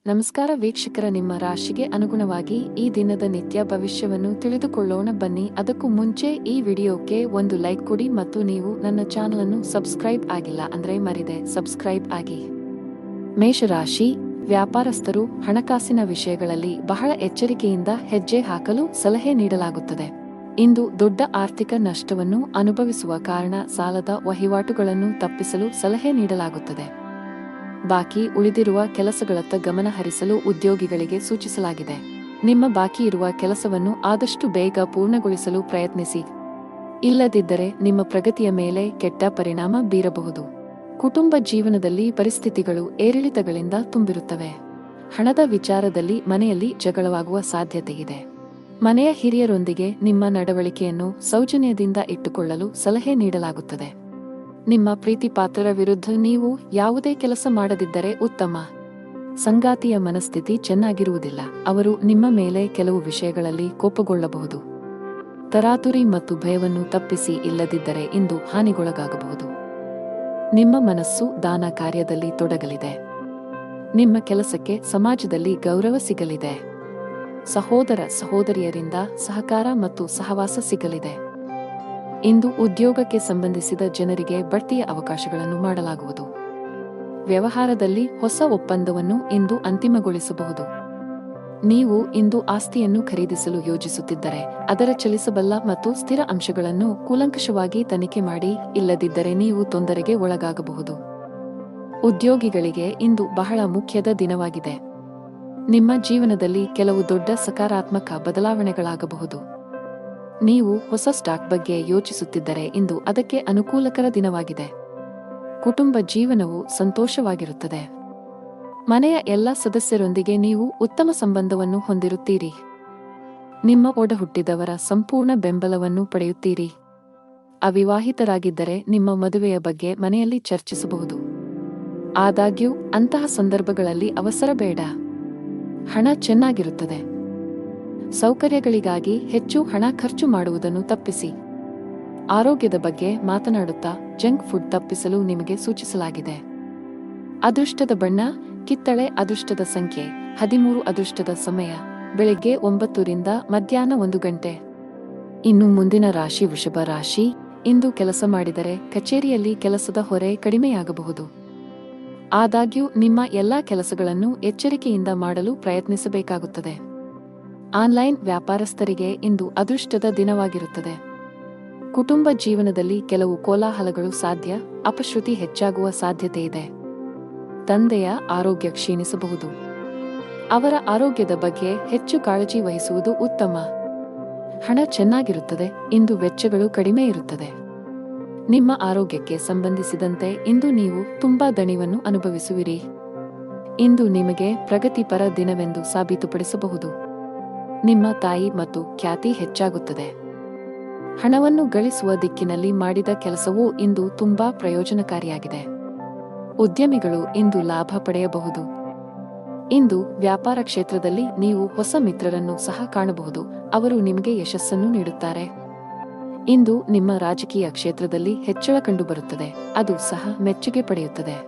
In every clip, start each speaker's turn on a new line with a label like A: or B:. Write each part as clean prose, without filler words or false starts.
A: ನಮಸ್ಕಾರ ವೀಕ್ಷಕರ, ನಿಮ್ಮ ರಾಶಿಗೆ ಅನುಗುಣವಾಗಿ ಈ ದಿನದ ನಿತ್ಯ ಭವಿಷ್ಯವನ್ನು ತಿಳಿದುಕೊಳ್ಳೋಣ ಬನ್ನಿ. ಅದಕ್ಕೂ ಮುಂಚೆ ಈ ವಿಡಿಯೋಕ್ಕೆ ಒಂದು ಲೈಕ್ ಕೊಡಿ ಮತ್ತು ನೀವು ನನ್ನ ಚಾನಲ್ ಅನ್ನು ಸಬ್ಸ್ಕ್ರೈಬ್ ಆಗಿಲ್ಲ ಅಂದ್ರೆ ಮರಿದೆ ಸಬ್ಸ್ಕ್ರೈಬ್ ಆಗಿ. ಮೇಷರಾಶಿ, ವ್ಯಾಪಾರಸ್ಥರು ಹಣಕಾಸಿನ ವಿಷಯಗಳಲ್ಲಿ ಬಹಳ ಎಚ್ಚರಿಕೆಯಿಂದ ಹೆಜ್ಜೆ ಹಾಕಲು ಸಲಹೆ ನೀಡಲಾಗುತ್ತದೆ. ಇಂದು ದೊಡ್ಡ ಆರ್ಥಿಕ ನಷ್ಟವನ್ನು ಅನುಭವಿಸುವ ಕಾರಣ ಸಾಲದ ವಹಿವಾಟುಗಳನ್ನು ತಪ್ಪಿಸಲು ಸಲಹೆ ನೀಡಲಾಗುತ್ತದೆ. ಬಾಕಿ ಉಳಿದಿರುವ ಕೆಲಸಗಳತ್ತ ಗಮನ ಹರಿಸಲು ಉದ್ಯೋಗಿಗಳಿಗೆ ಸೂಚಿಸಲಾಗಿದೆ. ನಿಮ್ಮ ಬಾಕಿ ಇರುವ ಕೆಲಸವನ್ನು ಆದಷ್ಟು ಬೇಗ ಪೂರ್ಣಗೊಳಿಸಲು ಪ್ರಯತ್ನಿಸಿ. ಇಲ್ಲದಿದ್ದರೆ ನಿಮ್ಮ ಪ್ರಗತಿಯ ಮೇಲೆ ಕೆಟ್ಟ ಪರಿಣಾಮ ಬೀರಬಹುದು. ಕುಟುಂಬ ಜೀವನದಲ್ಲಿ ಪರಿಸ್ಥಿತಿಗಳು ಏರಿಳಿತಗಳಿಂದ ತುಂಬಿರುತ್ತವೆ. ಹಣದ ವಿಚಾರದಲ್ಲಿ ಮನೆಯಲ್ಲಿ ಜಗಳವಾಗುವ ಸಾಧ್ಯತೆಯಿದೆ. ಮನೆಯ ಹಿರಿಯರೊಂದಿಗೆ ನಿಮ್ಮ ನಡವಳಿಕೆಯನ್ನು ಸೌಜನ್ಯದಿಂದ ಇಟ್ಟುಕೊಳ್ಳಲು ಸಲಹೆ ನೀಡಲಾಗುತ್ತದೆ. ನಿಮ್ಮ ಪ್ರೀತಿಪಾತ್ರರ ವಿರುದ್ಧ ನೀವು ಯಾವುದೇ ಕೆಲಸ ಮಾಡದಿದ್ದರೆ ಉತ್ತಮ. ಸಂಗಾತಿಯ ಮನಸ್ಥಿತಿ ಚೆನ್ನಾಗಿರುವುದಿಲ್ಲ. ಅವರು ನಿಮ್ಮ ಮೇಲೆ ಕೆಲವು ವಿಷಯಗಳಲ್ಲಿ ಕೋಪಗೊಳ್ಳಬಹುದು. ತರಾತುರಿ ಮತ್ತು ಭಯವನ್ನು ತಪ್ಪಿಸಿ, ಇಲ್ಲದಿದ್ದರೆ ಇಂದು ಹಾನಿಗೊಳಗಾಗಬಹುದು. ನಿಮ್ಮ ಮನಸ್ಸು ದಾನ ಕಾರ್ಯದಲ್ಲಿ ತೊಡಗಲಿದೆ. ನಿಮ್ಮ ಕೆಲಸಕ್ಕೆ ಸಮಾಜದಲ್ಲಿ ಗೌರವ ಸಿಗಲಿದೆ. ಸಹೋದರ ಸಹೋದರಿಯರಿಂದ ಸಹಕಾರ ಮತ್ತು ಸಹವಾಸ ಸಿಗಲಿದೆ. ಇಂದು ಉದ್ಯೋಗಕ್ಕೆ ಸಂಬಂಧಿಸಿದ ಜನರಿಗೆ ಬಡ್ತಿಯ ಅವಕಾಶಗಳನ್ನು ಮಾಡಲಾಗುವುದು. ವ್ಯವಹಾರದಲ್ಲಿ ಹೊಸ ಒಪ್ಪಂದವನ್ನು ಇಂದು ಅಂತಿಮಗೊಳಿಸಬಹುದು. ನೀವು ಇಂದು ಆಸ್ತಿಯನ್ನು ಖರೀದಿಸಲು ಯೋಜಿಸುತ್ತಿದ್ದರೆ ಅದರ ಚಲಿಸಬಲ್ಲ ಮತ್ತು ಸ್ಥಿರ ಅಂಶಗಳನ್ನು ಕೂಲಂಕಷವಾಗಿ ತನಿಖೆ ಮಾಡಿ, ಇಲ್ಲದಿದ್ದರೆ ನೀವು ತೊಂದರೆಗೆ ಒಳಗಾಗಬಹುದು. ಉದ್ಯೋಗಿಗಳಿಗೆ ಇಂದು ಬಹಳ ಮುಖ್ಯದ ದಿನವಾಗಿದೆ. ನಿಮ್ಮ ಜೀವನದಲ್ಲಿ ಕೆಲವು ದೊಡ್ಡ ಸಕಾರಾತ್ಮಕ ಬದಲಾವಣೆಗಳಾಗಬಹುದು. ನೀವು ಹೊಸ ಸ್ಟಾಕ್ ಬಗ್ಗೆ ಯೋಚಿಸುತ್ತಿದ್ದರೆ ಇಂದು ಅದಕ್ಕೆ ಅನುಕೂಲಕರ ದಿನವಾಗಿದೆ. ಕುಟುಂಬ ಜೀವನವು ಸಂತೋಷವಾಗಿರುತ್ತದೆ. ಮನೆಯ ಎಲ್ಲ ಸದಸ್ಯರೊಂದಿಗೆ ನೀವು ಉತ್ತಮ ಸಂಬಂಧವನ್ನು ಹೊಂದಿರುತ್ತೀರಿ. ನಿಮ್ಮ ಒಡಹುಟ್ಟಿದವರ ಸಂಪೂರ್ಣ ಬೆಂಬಲವನ್ನು ಪಡೆಯುತ್ತೀರಿ. ಅವಿವಾಹಿತರಾಗಿದ್ದರೆ ನಿಮ್ಮ ಮದುವೆಯ ಬಗ್ಗೆ ಮನೆಯಲ್ಲಿ ಚರ್ಚಿಸಬಹುದು. ಆದಾಗ್ಯೂ ಅಂತಹ ಸಂದರ್ಭಗಳಲ್ಲಿ ಅವಸರ ಬೇಡ. ಹಣ ಚೆನ್ನಾಗಿರುತ್ತದೆ. ಸೌಕರ್ಯಗಳಿಗಾಗಿ ಹೆಚ್ಚು ಹಣ ಖರ್ಚು ಮಾಡುವುದನ್ನು ತಪ್ಪಿಸಿ. ಆರೋಗ್ಯದ ಬಗ್ಗೆ ಮಾತನಾಡುತ್ತಾ ಜಂಕ್ ಫುಡ್ ತಪ್ಪಿಸಲು ನಿಮಗೆ ಸೂಚಿಸಲಾಗಿದೆ. ಅದೃಷ್ಟದ ಬಣ್ಣ ಕಿತ್ತಳೆ. ಅದೃಷ್ಟದ ಸಂಖ್ಯೆ 13. ಅದೃಷ್ಟದ ಸಮಯ ಬೆಳಿಗ್ಗೆ 9 ರಿಂದ ಮಧ್ಯಾಹ್ನ 1 ಗಂಟೆ. ಇನ್ನು ಮುಂದಿನ ರಾಶಿ ವೃಷಭ ರಾಶಿ. ಇಂದು ಕೆಲಸ ಮಾಡಿದರೆ ಕಚೇರಿಯಲ್ಲಿ ಕೆಲಸದ ಹೊರೆ ಕಡಿಮೆಯಾಗಬಹುದು. ಆದಾಗ್ಯೂ ನಿಮ್ಮ ಎಲ್ಲಾ ಕೆಲಸಗಳನ್ನು ಎಚ್ಚರಿಕೆಯಿಂದ ಮಾಡಲು ಪ್ರಯತ್ನಿಸಬೇಕಾಗುತ್ತದೆ. ಆನ್ಲೈನ್ ವ್ಯಾಪಾರಸ್ಥರಿಗೆ ಇಂದು ಅದೃಷ್ಟದ ದಿನವಾಗಿರುತ್ತದೆ. ಕುಟುಂಬ ಜೀವನದಲ್ಲಿ ಕೆಲವು ಕೋಲಾಹಲಗಳು ಸಾಧ್ಯ. ಅಪಶ್ರುತಿ ಹೆಚ್ಚಾಗುವ ಸಾಧ್ಯತೆಯಿದೆ. ತಂದೆಯ ಆರೋಗ್ಯ ಕ್ಷೀಣಿಸಬಹುದು. ಅವರ ಆರೋಗ್ಯದ ಬಗ್ಗೆ ಹೆಚ್ಚು ಕಾಳಜಿ ವಹಿಸುವುದು ಉತ್ತಮ. ಹಣ ಚೆನ್ನಾಗಿರುತ್ತದೆ. ಇಂದು ವೆಚ್ಚಗಳು ಕಡಿಮೆ ಇರುತ್ತದೆ. ನಿಮ್ಮ ಆರೋಗ್ಯಕ್ಕೆ ಸಂಬಂಧಿಸಿದಂತೆ ಇಂದು ನೀವು ತುಂಬಾ ದಣಿವನ್ನು ಅನುಭವಿಸುವಿರಿ. ಇಂದು ನಿಮಗೆ ಪ್ರಗತಿಪರ ದಿನವೆಂದು ಸಾಬೀತುಪಡಿಸಬಹುದು. ನಿಮ್ಮ ತಾಯಿ ಮತ್ತು ಖ್ಯಾತಿ ಹೆಚ್ಚಾಗುತ್ತದೆ. ಹಣವನ್ನು ಗಳಿಸುವ ದಿಕ್ಕಿನಲ್ಲಿ ಮಾಡಿದ ಕೆಲಸವೂ ಇಂದು ತುಂಬಾ ಪ್ರಯೋಜನಕಾರಿಯಾಗಿದೆ. ಉದ್ಯಮಿಗಳು ಇಂದು ಲಾಭ ಪಡೆಯಬಹುದು. ಇಂದು ವ್ಯಾಪಾರ ಕ್ಷೇತ್ರದಲ್ಲಿ ನೀವು ಹೊಸ ಮಿತ್ರರನ್ನು ಸಹ ಕಾಣಬಹುದು. ಅವರು ನಿಮಗೆ ಯಶಸ್ಸನ್ನು ನೀಡುತ್ತಾರೆ. ಇಂದು ನಿಮ್ಮ ರಾಜಕೀಯ ಕ್ಷೇತ್ರದಲ್ಲಿ ಹೆಚ್ಚಳ ಕಂಡುಬರುತ್ತದೆ. ಅದು ಸಹ ಮೆಚ್ಚುಗೆ ಪಡೆಯುತ್ತದೆ.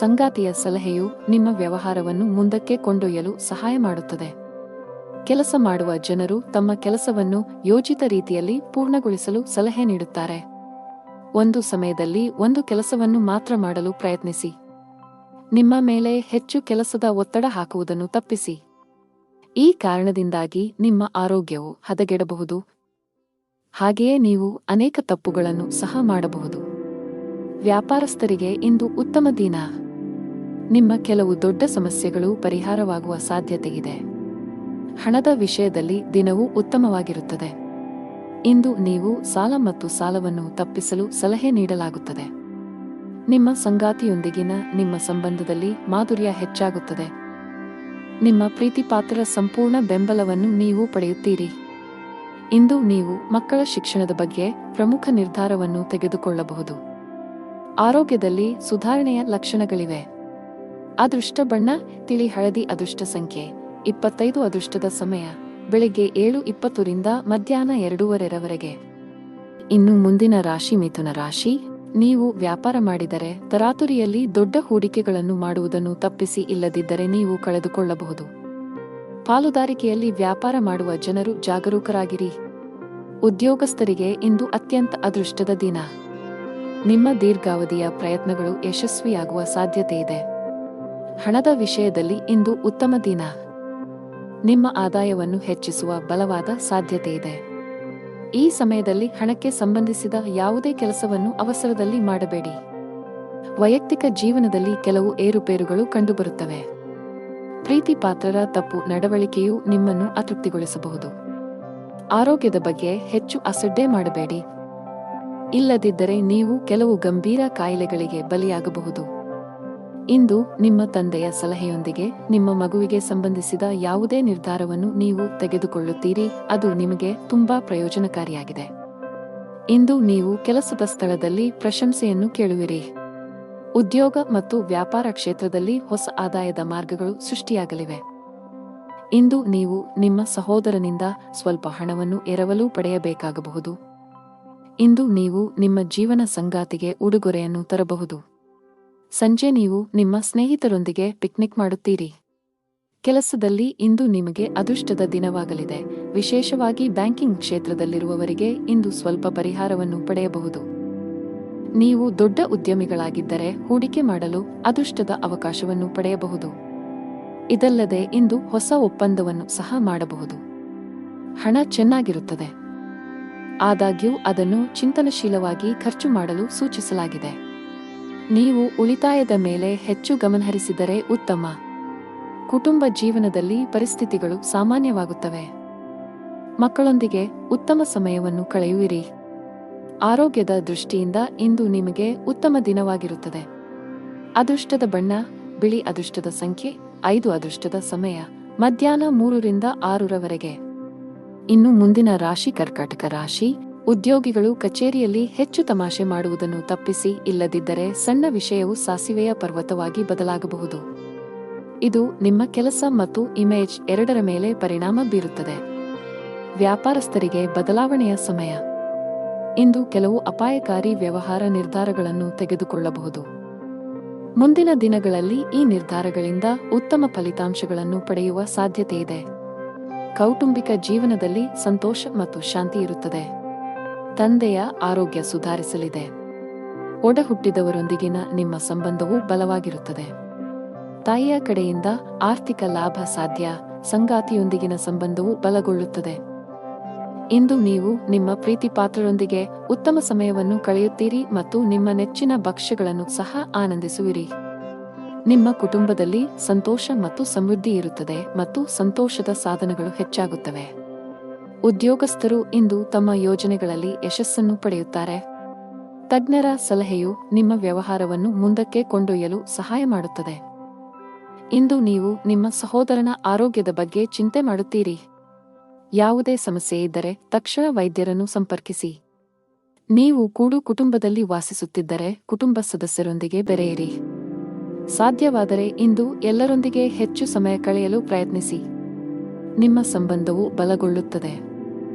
A: ಸಂಗಾತಿಯ ಸಲಹೆಯು ನಿಮ್ಮ ವ್ಯವಹಾರವನ್ನು ಮುಂದಕ್ಕೆ ಕೊಂಡೊಯ್ಯಲು ಸಹಾಯ ಮಾಡುತ್ತದೆ. ಕೆಲಸ ಮಾಡುವ ಜನರು ತಮ್ಮ ಕೆಲಸವನ್ನು ಯೋಜಿತ ರೀತಿಯಲ್ಲಿ ಪೂರ್ಣಗೊಳಿಸಲು ಸಲಹೆ ನೀಡುತ್ತಾರೆ. ಒಂದು ಸಮಯದಲ್ಲಿ ಒಂದು ಕೆಲಸವನ್ನು ಮಾತ್ರ ಮಾಡಲು ಪ್ರಯತ್ನಿಸಿ. ನಿಮ್ಮ ಮೇಲೆ ಹೆಚ್ಚು ಕೆಲಸದ ಒತ್ತಡ ಹಾಕುವುದನ್ನು ತಪ್ಪಿಸಿ. ಈ ಕಾರಣದಿಂದಾಗಿ ನಿಮ್ಮ ಆರೋಗ್ಯವು ಹದಗೆಡಬಹುದು. ಹಾಗೆಯೇ ನೀವು ಅನೇಕ ತಪ್ಪುಗಳನ್ನು ಸಹ ಮಾಡಬಹುದು. ವ್ಯಾಪಾರಸ್ಥರಿಗೆ ಇಂದು ಉತ್ತಮ ದಿನ. ನಿಮ್ಮ ಕೆಲವು ದೊಡ್ಡ ಸಮಸ್ಯೆಗಳು ಪರಿಹಾರವಾಗುವ ಸಾಧ್ಯತೆಯಿದೆ. ಹಣದ ವಿಷಯದಲ್ಲಿ ದಿನವೂ ಉತ್ತಮವಾಗಿರುತ್ತದೆ. ಇಂದು ನೀವು ಸಾಲ ಮತ್ತು ಸಾಲವನ್ನು ತಪ್ಪಿಸಲು ಸಲಹೆ ನೀಡಲಾಗುತ್ತದೆ. ನಿಮ್ಮ ಸಂಗಾತಿಯೊಂದಿಗಿನ ನಿಮ್ಮ ಸಂಬಂಧದಲ್ಲಿ ಮಾಧುರ್ಯ ಹೆಚ್ಚಾಗುತ್ತದೆ. ನಿಮ್ಮ ಪ್ರೀತಿಪಾತ್ರರ ಸಂಪೂರ್ಣ ಬೆಂಬಲವನ್ನು ನೀವು ಪಡೆಯುತ್ತೀರಿ. ಇಂದು ನೀವು ಮಕ್ಕಳ ಶಿಕ್ಷಣದ ಬಗ್ಗೆ ಪ್ರಮುಖ ನಿರ್ಧಾರವನ್ನು ತೆಗೆದುಕೊಳ್ಳಬಹುದು. ಆರೋಗ್ಯದಲ್ಲಿ ಸುಧಾರಣೆಯ ಲಕ್ಷಣಗಳಿವೆ. ಅದೃಷ್ಟ ಬಣ್ಣ ತಿಳಿ ಹಳದಿ. ಅದೃಷ್ಟ ಸಂಖ್ಯೆ 25. ಅದೃಷ್ಟದ ಸಮಯ ಬೆಳಿಗ್ಗೆ 7:20 ರಿಂದ ಮಧ್ಯಾಹ್ನ 2:30 ರವರೆಗೆ. ಇನ್ನು ಮುಂದಿನ ರಾಶಿ ಮಿಥುನ ರಾಶಿ. ನೀವು ವ್ಯಾಪಾರ ಮಾಡಿದರೆ ತರಾತುರಿಯಲ್ಲಿ ದೊಡ್ಡ ಹೂಡಿಕೆಗಳನ್ನು ಮಾಡುವುದನ್ನು ತಪ್ಪಿಸಿ, ಇಲ್ಲದಿದ್ದರೆ ನೀವು ಕಳೆದುಕೊಳ್ಳಬಹುದು. ಪಾಲುದಾರಿಕೆಯಲ್ಲಿ ವ್ಯಾಪಾರ ಮಾಡುವ ಜನರು ಜಾಗರೂಕರಾಗಿರಿ. ಉದ್ಯೋಗಸ್ಥರಿಗೆ ಇಂದು ಅತ್ಯಂತ ಅದೃಷ್ಟದ ದಿನ. ನಿಮ್ಮ ದೀರ್ಘಾವಧಿಯ ಪ್ರಯತ್ನಗಳು ಯಶಸ್ವಿಯಾಗುವ ಸಾಧ್ಯತೆಯಿದೆ. ಹಣದ ವಿಷಯದಲ್ಲಿ ಇಂದು ಉತ್ತಮ ದಿನ. ನಿಮ್ಮ ಆದಾಯವನ್ನು ಹೆಚ್ಚಿಸುವ ಬಲವಾದ ಸಾಧ್ಯತೆಯಿದೆ. ಈ ಸಮಯದಲ್ಲಿ ಹಣಕ್ಕೆ ಸಂಬಂಧಿಸಿದ ಯಾವುದೇ ಕೆಲಸವನ್ನು ಅವಸರದಲ್ಲಿ ಮಾಡಬೇಡಿ. ವೈಯಕ್ತಿಕ ಜೀವನದಲ್ಲಿ ಕೆಲವು ಏರುಪೇರುಗಳು ಕಂಡುಬರುತ್ತವೆ. ಪ್ರೀತಿ ಪಾತ್ರರ ತಪ್ಪು ನಡವಳಿಕೆಯು ನಿಮ್ಮನ್ನು ಅತೃಪ್ತಿಗೊಳಿಸಬಹುದು. ಆರೋಗ್ಯದ ಬಗ್ಗೆ ಹೆಚ್ಚು ಅಸಡ್ಡೆ ಮಾಡಬೇಡಿ. ಇಲ್ಲದಿದ್ದರೆ ನೀವು ಕೆಲವು ಗಂಭೀರ ಕಾಯಿಲೆಗಳಿಗೆ ಬಲಿಯಾಗಬಹುದು. ಇಂದು ನಿಮ್ಮ ತಂದೆಯ ಸಲಹೆಯೊಂದಿಗೆ ನಿಮ್ಮ ಮಗುವಿಗೆ ಸಂಬಂಧಿಸಿದ ಯಾವುದೇ ನಿರ್ಧಾರವನ್ನು ನೀವು ತೆಗೆದುಕೊಳ್ಳುತ್ತೀರಿ, ಅದು ನಿಮಗೆ ತುಂಬಾ ಪ್ರಯೋಜನಕಾರಿಯಾಗಿದೆ. ಇಂದು ನೀವು ಕೆಲಸದ ಸ್ಥಳದಲ್ಲಿ ಪ್ರಶಂಸೆಯನ್ನು ಕೇಳುವಿರಿ. ಉದ್ಯೋಗ ಮತ್ತು ವ್ಯಾಪಾರ ಕ್ಷೇತ್ರದಲ್ಲಿ ಹೊಸ ಆದಾಯದ ಮಾರ್ಗಗಳು ಸೃಷ್ಟಿಯಾಗಲಿವೆ. ಇಂದು ನೀವು ನಿಮ್ಮ ಸಹೋದರನಿಂದ ಸ್ವಲ್ಪ ಹಣವನ್ನು ಎರವಲು ಪಡೆಯಬೇಕಾಗಬಹುದು. ಇಂದು ನೀವು ನಿಮ್ಮ ಜೀವನ ಸಂಗಾತಿಗೆ ಉಡುಗೊರೆಯನ್ನು ತರಬಹುದು. ಸಂಜೆ ನೀವು ನಿಮ್ಮ ಸ್ನೇಹಿತರೊಂದಿಗೆ ಪಿಕ್ನಿಕ್ ಮಾಡುತ್ತೀರಿ. ಕೆಲಸದಲ್ಲಿ ಇಂದು ನಿಮಗೆ ಅದೃಷ್ಟದ ದಿನವಾಗಲಿದೆ. ವಿಶೇಷವಾಗಿ ಬ್ಯಾಂಕಿಂಗ್ ಕ್ಷೇತ್ರದಲ್ಲಿರುವವರಿಗೆ ಇಂದು ಸ್ವಲ್ಪ ಪರಿಹಾರವನ್ನು ಪಡೆಯಬಹುದು. ನೀವು ದೊಡ್ಡ ಉದ್ಯಮಿಗಳಾಗಿದ್ದರೆ ಹೂಡಿಕೆ ಮಾಡಲು ಅದೃಷ್ಟದ ಅವಕಾಶವನ್ನು ಪಡೆಯಬಹುದು. ಇದಲ್ಲದೆ ಇಂದು ಹೊಸ ಒಪ್ಪಂದವನ್ನು ಸಹ ಮಾಡಬಹುದು. ಹಣ ಚೆನ್ನಾಗಿರುತ್ತದೆ. ಆದಾಗ್ಯೂ ಅದನ್ನು ಚಿಂತನಶೀಲವಾಗಿ ಖರ್ಚು ಮಾಡಲು ಸೂಚಿಸಲಾಗಿದೆ. ನೀವು ಉಳಿತಾಯದ ಮೇಲೆ ಹೆಚ್ಚು ಗಮನಹರಿಸಿದರೆ ಉತ್ತಮ. ಕುಟುಂಬ ಜೀವನದಲ್ಲಿ ಪರಿಸ್ಥಿತಿಗಳು ಸಾಮಾನ್ಯವಾಗುತ್ತವೆ. ಮಕ್ಕಳೊಂದಿಗೆ ಉತ್ತಮ ಸಮಯವನ್ನು ಕಳೆಯುವಿರಿ. ಆರೋಗ್ಯದ ದೃಷ್ಟಿಯಿಂದ ಇಂದು ನಿಮಗೆ ಉತ್ತಮ ದಿನವಾಗಿರುತ್ತದೆ. ಅದೃಷ್ಟದ ಬಣ್ಣ ಬಿಳಿ. ಅದೃಷ್ಟದ ಸಂಖ್ಯೆ 5. ಅದೃಷ್ಟದ ಸಮಯ ಮಧ್ಯಾಹ್ನ 3 ರಿಂದ 6 ರವರೆಗೆ. ಇನ್ನು ಮುಂದಿನ ರಾಶಿ ಕರ್ಕಾಟಕ ರಾಶಿ. ಉದ್ಯೋಗಿಗಳು ಕಚೇರಿಯಲ್ಲಿ ಹೆಚ್ಚು ತಮಾಷೆ ಮಾಡುವುದನ್ನು ತಪ್ಪಿಸಿ, ಇಲ್ಲದಿದ್ದರೆ ಸಣ್ಣ ವಿಷಯವು ಸಾಸಿವೆಯ ಪರ್ವತವಾಗಿ ಬದಲಾಗಬಹುದು. ಇದು ನಿಮ್ಮ ಕೆಲಸ ಮತ್ತು ಇಮೇಜ್ ಎರಡರ ಮೇಲೆ ಪರಿಣಾಮ ಬೀರುತ್ತದೆ. ವ್ಯಾಪಾರಸ್ಥರಿಗೆ ಬದಲಾವಣೆಯ ಸಮಯ. ಇಂದು ಕೆಲವು ಅಪಾಯಕಾರಿ ವ್ಯವಹಾರ ನಿರ್ಧಾರಗಳನ್ನು ತೆಗೆದುಕೊಳ್ಳಬಹುದು. ಮುಂದಿನ ದಿನಗಳಲ್ಲಿ ಈ ನಿರ್ಧಾರಗಳಿಂದ ಉತ್ತಮ ಫಲಿತಾಂಶಗಳನ್ನು ಪಡೆಯುವ ಸಾಧ್ಯತೆಯಿದೆ. ಕೌಟುಂಬಿಕ ಜೀವನದಲ್ಲಿ ಸಂತೋಷ ಮತ್ತು ಶಾಂತಿ ಇರುತ್ತದೆ. ತಂದೆಯ ಆರೋಗ್ಯ ಸುಧಾರಿಸಲಿದೆ. ಒಡಹುಟ್ಟಿದವರೊಂದಿಗಿನ ನಿಮ್ಮ ಸಂಬಂಧವು ಬಲವಾಗಿರುತ್ತದೆ. ತಾಯಿಯ ಕಡೆಯಿಂದ ಆರ್ಥಿಕ ಲಾಭ ಸಾಧ್ಯ. ಸಂಗಾತಿಯೊಂದಿಗಿನ ಸಂಬಂಧವು ಬಲಗೊಳ್ಳುತ್ತದೆ. ಇಂದು ನೀವು ನಿಮ್ಮ ಪ್ರೀತಿಪಾತ್ರರೊಂದಿಗೆ ಉತ್ತಮ ಸಮಯವನ್ನು ಕಳೆಯುತ್ತೀರಿ ಮತ್ತು ನಿಮ್ಮ ನೆಚ್ಚಿನ ಭಕ್ಷ್ಯಗಳನ್ನು ಸಹ ಆನಂದಿಸುವಿರಿ. ನಿಮ್ಮ ಕುಟುಂಬದಲ್ಲಿ ಸಂತೋಷ ಮತ್ತು ಸಮೃದ್ಧಿ ಇರುತ್ತದೆ ಮತ್ತು ಸಂತೋಷದ ಸಾಧನಗಳು ಹೆಚ್ಚಾಗುತ್ತವೆ. ಉದ್ಯೋಗಸ್ಥರು ಇಂದು ತಮ್ಮ ಯೋಜನೆಗಳಲ್ಲಿ ಯಶಸ್ಸನ್ನು ಪಡೆಯುತ್ತಾರೆ. ತಜ್ಞರ ಸಲಹೆಯು ನಿಮ್ಮ ವ್ಯವಹಾರವನ್ನು ಮುಂದಕ್ಕೆ ಕೊಂಡೊಯ್ಯಲು ಸಹಾಯ ಮಾಡುತ್ತದೆ. ಇಂದು ನೀವು ನಿಮ್ಮ ಸಹೋದರನ ಆರೋಗ್ಯದ ಬಗ್ಗೆ ಚಿಂತೆ ಮಾಡುತ್ತೀರಿ. ಯಾವುದೇ ಸಮಸ್ಯೆ ಇದ್ದರೆ ತಕ್ಷಣ ವೈದ್ಯರನ್ನು ಸಂಪರ್ಕಿಸಿ. ನೀವು ಕೂಡು ಕುಟುಂಬದಲ್ಲಿ ವಾಸಿಸುತ್ತಿದ್ದರೆ ಕುಟುಂಬ ಸದಸ್ಯರೊಂದಿಗೆ ಬೆರೆಯಿರಿ. ಸಾಧ್ಯವಾದರೆ ಇಂದು ಎಲ್ಲರೊಂದಿಗೆ ಹೆಚ್ಚು ಸಮಯ ಕಳೆಯಲು ಪ್ರಯತ್ನಿಸಿ. ನಿಮ್ಮ ಸಂಬಂಧವು ಬಲಗೊಳ್ಳುತ್ತದೆ.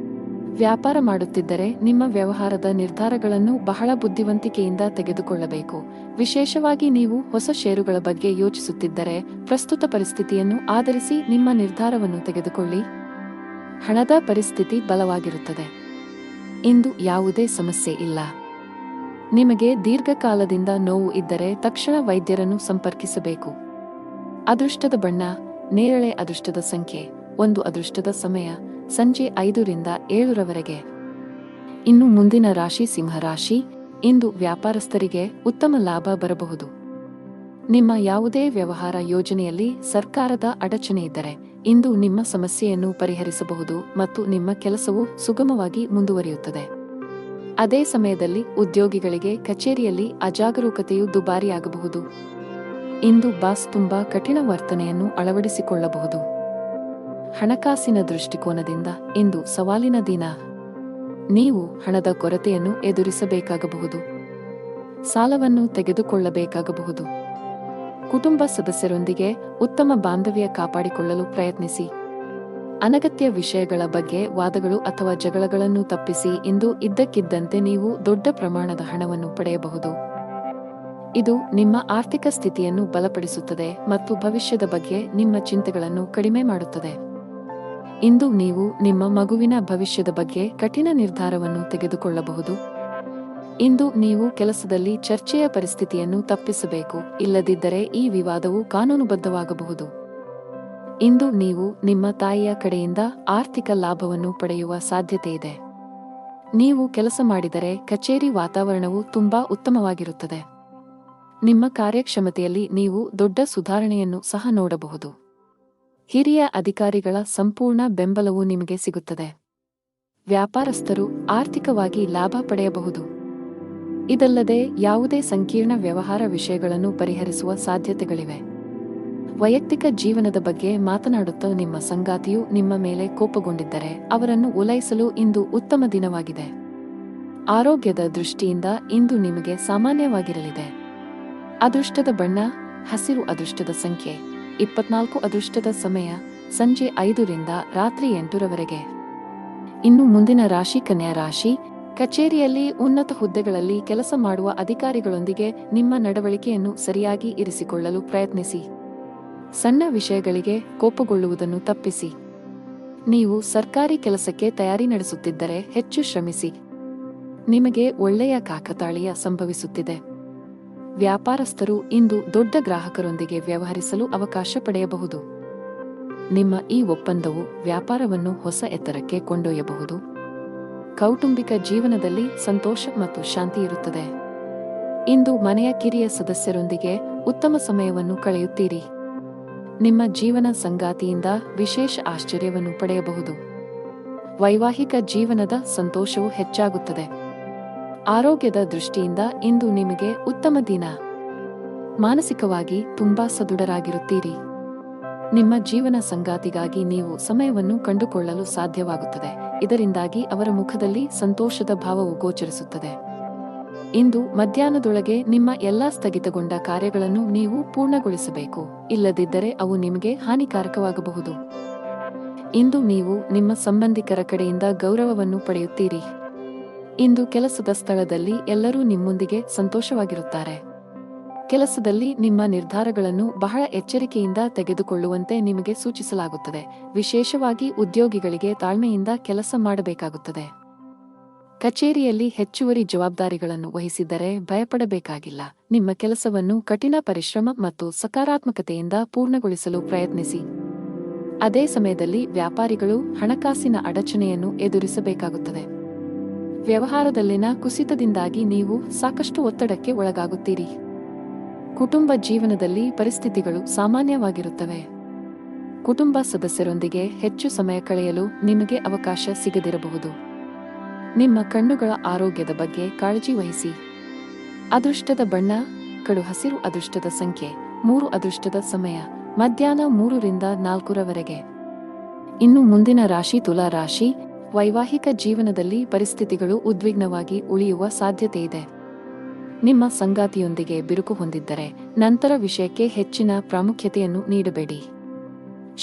A: ವ್ಯಾಪಾರ ಮಾಡುತ್ತಿದ್ದರೆ ನಿಮ್ಮ ವ್ಯವಹಾರದ ನಿರ್ಧಾರಗಳನ್ನು ಬಹಳ ಬುದ್ಧಿವಂತಿಕೆಯಿಂದ ತೆಗೆದುಕೊಳ್ಳಬೇಕು. ವಿಶೇಷವಾಗಿ ನೀವು ಹೊಸ ಷೇರುಗಳ ಬಗ್ಗೆ ಯೋಚಿಸುತ್ತಿದ್ದರೆ ಪ್ರಸ್ತುತ ಪರಿಸ್ಥಿತಿಯನ್ನು ಆಧರಿಸಿ ನಿಮ್ಮ ನಿರ್ಧಾರವನ್ನು ತೆಗೆದುಕೊಳ್ಳಿ. ಹಣದ ಪರಿಸ್ಥಿತಿ ಬಲವಾಗಿರುತ್ತದೆ. ಇಂದು ಯಾವುದೇ ಸಮಸ್ಯೆ ಇಲ್ಲ. ನಿಮಗೆ ದೀರ್ಘಕಾಲದಿಂದ ನೋವು ಇದ್ದರೆ ತಕ್ಷಣ ವೈದ್ಯರನ್ನು ಸಂಪರ್ಕಿಸಬೇಕು. ಅದೃಷ್ಟದ ಬಣ್ಣ ನೇರಳೆ. ಅದೃಷ್ಟದ ಸಂಖ್ಯೆ 1. ಅದೃಷ್ಟದ ಸಮಯ ಸಂಜೆ 5 ರಿಂದ 7 ರವರೆಗೆ. ಇನ್ನು ಮುಂದಿನ ರಾಶಿ ಸಿಂಹರಾಶಿ. ಇಂದು ವ್ಯಾಪಾರಸ್ಥರಿಗೆ ಉತ್ತಮ ಲಾಭ ಬರಬಹುದು. ನಿಮ್ಮ ಯಾವುದೇ ವ್ಯವಹಾರ ಯೋಜನೆಯಲ್ಲಿ ಸರ್ಕಾರದ ಅಡಚಣೆ ಇದ್ದರೆ ಇಂದು ನಿಮ್ಮ ಸಮಸ್ಯೆಯನ್ನು ಪರಿಹರಿಸಬಹುದು ಮತ್ತು ನಿಮ್ಮ ಕೆಲಸವು ಸುಗಮವಾಗಿ ಮುಂದುವರಿಯುತ್ತದೆ. ಅದೇ ಸಮಯದಲ್ಲಿ ಉದ್ಯೋಗಿಗಳಿಗೆ ಕಚೇರಿಯಲ್ಲಿ ಅಜಾಗರೂಕತೆಯು ದುಬಾರಿಯಾಗಬಹುದು. ಇಂದು ಬಾಸ್ ತುಂಬಾ ಕಠಿಣ ವರ್ತನೆಯನ್ನು ಅಳವಡಿಸಿಕೊಳ್ಳಬಹುದು. ಹಣಕಾಸಿನ ದೃಷ್ಟಿಕೋನದಿಂದ ಇಂದು ಸವಾಲಿನ ದಿನ. ನೀವು ಹಣದ ಕೊರತೆಯನ್ನು ಎದುರಿಸಬೇಕಾಗಬಹುದು. ಸಾಲವನ್ನು ತೆಗೆದುಕೊಳ್ಳಬೇಕಾಗಬಹುದು. ಕುಟುಂಬ ಸದಸ್ಯರೊಂದಿಗೆ ಉತ್ತಮ ಬಾಂಧವ್ಯ ಕಾಪಾಡಿಕೊಳ್ಳಲು ಪ್ರಯತ್ನಿಸಿ. ಅನಗತ್ಯ ವಿಷಯಗಳ ಬಗ್ಗೆ ವಾದಗಳು ಅಥವಾ ಜಗಳಗಳನ್ನು ತಪ್ಪಿಸಿ. ಇಂದು ಇದ್ದಕ್ಕಿದ್ದಂತೆ ನೀವು ದೊಡ್ಡ ಪ್ರಮಾಣದ ಹಣವನ್ನು ಪಡೆಯಬಹುದು. ಇದು ನಿಮ್ಮ ಆರ್ಥಿಕ ಸ್ಥಿತಿಯನ್ನು ಬಲಪಡಿಸುತ್ತದೆ ಮತ್ತು ಭವಿಷ್ಯದ ಬಗ್ಗೆ ನಿಮ್ಮ ಚಿಂತೆಗಳನ್ನು ಕಡಿಮೆ ಮಾಡುತ್ತದೆ. ಇಂದು ನೀವು ನಿಮ್ಮ ಮಗುವಿನ ಭವಿಷ್ಯದ ಬಗ್ಗೆ ಕಠಿಣ ನಿರ್ಧಾರವನ್ನು ತೆಗೆದುಕೊಳ್ಳಬಹುದು. ಇಂದು ನೀವು ಕೆಲಸದಲ್ಲಿ ಚರ್ಚೆಯ ಪರಿಸ್ಥಿತಿಯನ್ನು ತಪ್ಪಿಸಬೇಕು, ಇಲ್ಲದಿದ್ದರೆ ಈ ವಿವಾದವು ಕಾನೂನುಬದ್ಧವಾಗಬಹುದು. ಇಂದು ನೀವು ನಿಮ್ಮ ತಾಯಿಯ ಕಡೆಯಿಂದ ಆರ್ಥಿಕ ಲಾಭವನ್ನು ಪಡೆಯುವ ಸಾಧ್ಯತೆಯಿದೆ. ನೀವು ಕೆಲಸ ಮಾಡಿದರೆ ಕಚೇರಿ ವಾತಾವರಣವು ತುಂಬಾ ಉತ್ತಮವಾಗಿರುತ್ತದೆ. ನಿಮ್ಮ ಕಾರ್ಯಕ್ಷಮತೆಯಲ್ಲಿ ನೀವು ದೊಡ್ಡ ಸುಧಾರಣೆಯನ್ನು ಸಹ ನೋಡಬಹುದು. ಹಿರಿಯ ಅಧಿಕಾರಿಗಳ ಸಂಪೂರ್ಣ ಬೆಂಬಲವು ನಿಮಗೆ ಸಿಗುತ್ತದೆ. ವ್ಯಾಪಾರಸ್ಥರು ಆರ್ಥಿಕವಾಗಿ ಲಾಭ ಪಡೆಯಬಹುದು. ಇದಲ್ಲದೆ ಯಾವುದೇ ಸಂಕೀರ್ಣ ವ್ಯವಹಾರ ವಿಷಯಗಳನ್ನು ಪರಿಹರಿಸುವ ಸಾಧ್ಯತೆಗಳಿವೆ. ವೈಯಕ್ತಿಕ ಜೀವನದ ಬಗ್ಗೆ ಮಾತನಾಡುತ್ತಾ ನಿಮ್ಮ ಸಂಗಾತಿಯು ನಿಮ್ಮ ಮೇಲೆ ಕೋಪಗೊಂಡಿದ್ದರೆ ಅವರನ್ನು ಓಲೈಸಲು ಇಂದು ಉತ್ತಮ ದಿನವಾಗಿದೆ. ಆರೋಗ್ಯದ ದೃಷ್ಟಿಯಿಂದ ಇಂದು ನಿಮಗೆ ಸಾಮಾನ್ಯವಾಗಿರಲಿದೆ. ಅದೃಷ್ಟದ ಬಣ್ಣ ಹಸಿರು. ಅದೃಷ್ಟದ ಸಂಖ್ಯೆ 24. ಅದೃಷ್ಟದ ಸಮಯ ಸಂಜೆ 5 ರಿಂದ ರಾತ್ರಿ 8 ರವರೆಗೆ. ಇನ್ನು ಮುಂದಿನ ರಾಶಿ ಕನ್ಯಾ ರಾಶಿ. ಕಚೇರಿಯಲ್ಲಿ ಉನ್ನತ ಹುದ್ದೆಗಳಲ್ಲಿ ಕೆಲಸ ಮಾಡುವ ಅಧಿಕಾರಿಗಳೊಂದಿಗೆ ನಿಮ್ಮ ನಡವಳಿಕೆಯನ್ನು ಸರಿಯಾಗಿ ಇರಿಸಿಕೊಳ್ಳಲು ಪ್ರಯತ್ನಿಸಿ. ಸಣ್ಣ ವಿಷಯಗಳಿಗೆ ಕೋಪಗೊಳ್ಳುವುದನ್ನು ತಪ್ಪಿಸಿ. ನೀವು ಸರ್ಕಾರಿ ಕೆಲಸಕ್ಕೆ ತಯಾರಿ ನಡೆಸುತ್ತಿದ್ದರೆ ಹೆಚ್ಚು ಶ್ರಮಿಸಿ. ನಿಮಗೆ ಒಳ್ಳೆಯ ಕಾಕತಾಳೀಯ ಸಂಭವಿಸುತ್ತಿದೆ. ವ್ಯಾಪಾರಸ್ಥರು ಇಂದು ದೊಡ್ಡ ಗ್ರಾಹಕರೊಂದಿಗೆ ವ್ಯವಹರಿಸಲು ಅವಕಾಶ ಪಡೆಯಬಹುದು. ನಿಮ್ಮ ಈ ಒಪ್ಪಂದವು ವ್ಯಾಪಾರವನ್ನು ಹೊಸ ಎತ್ತರಕ್ಕೆ ಕೊಂಡೊಯ್ಯಬಹುದು. ಕೌಟುಂಬಿಕ ಜೀವನದಲ್ಲಿ ಸಂತೋಷ ಮತ್ತು ಶಾಂತಿ ಇರುತ್ತದೆ. ಇಂದು ಮನೆಯ ಕಿರಿಯ ಸದಸ್ಯರೊಂದಿಗೆ ಉತ್ತಮ ಸಮಯವನ್ನು ಕಳೆಯುತ್ತೀರಿ. ನಿಮ್ಮ ಜೀವನ ಸಂಗಾತಿಯಿಂದ ವಿಶೇಷ ಆಶ್ಚರ್ಯವನ್ನು ಪಡೆಯಬಹುದು. ವೈವಾಹಿಕ ಜೀವನದ ಸಂತೋಷವು ಹೆಚ್ಚಾಗುತ್ತದೆ. ಆರೋಗ್ಯದ ದೃಷ್ಟಿಯಿಂದ ಇಂದು ನಿಮಗೆ ಉತ್ತಮ ದಿನ. ಮಾನಸಿಕವಾಗಿ ತುಂಬಾ ಸದೃಢರಾಗಿರುತ್ತೀರಿ. ನಿಮ್ಮ ಜೀವನ ಸಂಗಾತಿಗಾಗಿ ನೀವು ಸಮಯವನ್ನು ಕಂಡುಕೊಳ್ಳಲು ಸಾಧ್ಯವಾಗುತ್ತದೆ. ಇದರಿಂದಾಗಿ ಅವರ ಮುಖದಲ್ಲಿ ಸಂತೋಷದ ಭಾವವು ಗೋಚರಿಸುತ್ತದೆ. ಇಂದು ಮಧ್ಯಾಹ್ನದೊಳಗೆ ನಿಮ್ಮ ಎಲ್ಲಾ ಸ್ಥಗಿತಗೊಂಡ ಕಾರ್ಯಗಳನ್ನು ನೀವು ಪೂರ್ಣಗೊಳಿಸಬೇಕು, ಇಲ್ಲದಿದ್ದರೆ ಅವು ನಿಮಗೆ ಹಾನಿಕಾರಕವಾಗಬಹುದು. ಇಂದು ನೀವು ನಿಮ್ಮ ಸಂಬಂಧಿಕರ ಕಡೆಯಿಂದ ಗೌರವವನ್ನು ಪಡೆಯುತ್ತೀರಿ. ಇಂದು ಕೆಲಸದ ಸ್ಥಳದಲ್ಲಿ ಎಲ್ಲರೂ ನಿಮ್ಮೊಂದಿಗೆ ಸಂತೋಷವಾಗಿರುತ್ತಾರೆ. ಕೆಲಸದಲ್ಲಿ ನಿಮ್ಮ ನಿರ್ಧಾರಗಳನ್ನು ಬಹಳ ಎಚ್ಚರಿಕೆಯಿಂದ ತೆಗೆದುಕೊಳ್ಳುವಂತೆ ನಿಮಗೆ ಸೂಚಿಸಲಾಗುತ್ತದೆ. ವಿಶೇಷವಾಗಿ ಉದ್ಯೋಗಿಗಳಿಗೆ ತಾಳ್ಮೆಯಿಂದ ಕೆಲಸ ಮಾಡಬೇಕಾಗುತ್ತದೆ. ಕಚೇರಿಯಲ್ಲಿ ಹೆಚ್ಚುವರಿ ಜವಾಬ್ದಾರಿಗಳನ್ನು ವಹಿಸಿದ್ದರೆ ಭಯಪಡಬೇಕಾಗಿಲ್ಲ. ನಿಮ್ಮ ಕೆಲಸವನ್ನು ಕಠಿಣ ಪರಿಶ್ರಮ ಮತ್ತು ಸಕಾರಾತ್ಮಕತೆಯಿಂದ ಪೂರ್ಣಗೊಳಿಸಲು ಪ್ರಯತ್ನಿಸಿ. ಅದೇ ಸಮಯದಲ್ಲಿ ವ್ಯಾಪಾರಿಗಳು ಹಣಕಾಸಿನ ಅಡಚಣೆಯನ್ನು ಎದುರಿಸಬೇಕಾಗುತ್ತದೆ. ವ್ಯವಹಾರದಲ್ಲಿನ ಕುಸಿತದಿಂದಾಗಿ ನೀವು ಸಾಕಷ್ಟು ಒತ್ತಡಕ್ಕೆ ಒಳಗಾಗುತ್ತೀರಿ. ಕುಟುಂಬ ಜೀವನದಲ್ಲಿ ಪರಿಸ್ಥಿತಿಗಳು ಸಾಮಾನ್ಯವಾಗಿರುತ್ತವೆ. ಕುಟುಂಬ ಸದಸ್ಯರೊಂದಿಗೆ ಹೆಚ್ಚು ಸಮಯ ಕಳೆಯಲು ನಿಮಗೆ ಅವಕಾಶ ಸಿಗದಿರಬಹುದು. ನಿಮ್ಮ ಕಣ್ಣುಗಳ ಆರೋಗ್ಯದ ಬಗ್ಗೆ ಕಾಳಜಿ ವಹಿಸಿ. ಅದೃಷ್ಟದ ಬಣ್ಣ ಕಡು ಹಸಿರು. ಅದೃಷ್ಟದ ಸಂಖ್ಯೆ 3. ಅದೃಷ್ಟದ ಸಮಯ ಮಧ್ಯಾಹ್ನ 3 ರಿಂದ 4 ರವರೆಗೆ. ಇನ್ನು ಮುಂದಿನ ರಾಶಿ ತುಲಾ ರಾಶಿ. ವೈವಾಹಿಕ ಜೀವನದಲ್ಲಿ ಪರಿಸ್ಥಿತಿಗಳು ಉದ್ವಿಗ್ನವಾಗಿ ಉಳಿಯುವ ಸಾಧ್ಯತೆಯಿದೆ. ನಿಮ್ಮ ಸಂಗಾತಿಯೊಂದಿಗೆ ಬಿರುಕು ಹೊಂದಿದ್ದರೆ ನಂತರ ವಿಷಯಕ್ಕೆ ಹೆಚ್ಚಿನ ಪ್ರಾಮುಖ್ಯತೆಯನ್ನು ನೀಡಬೇಡಿ.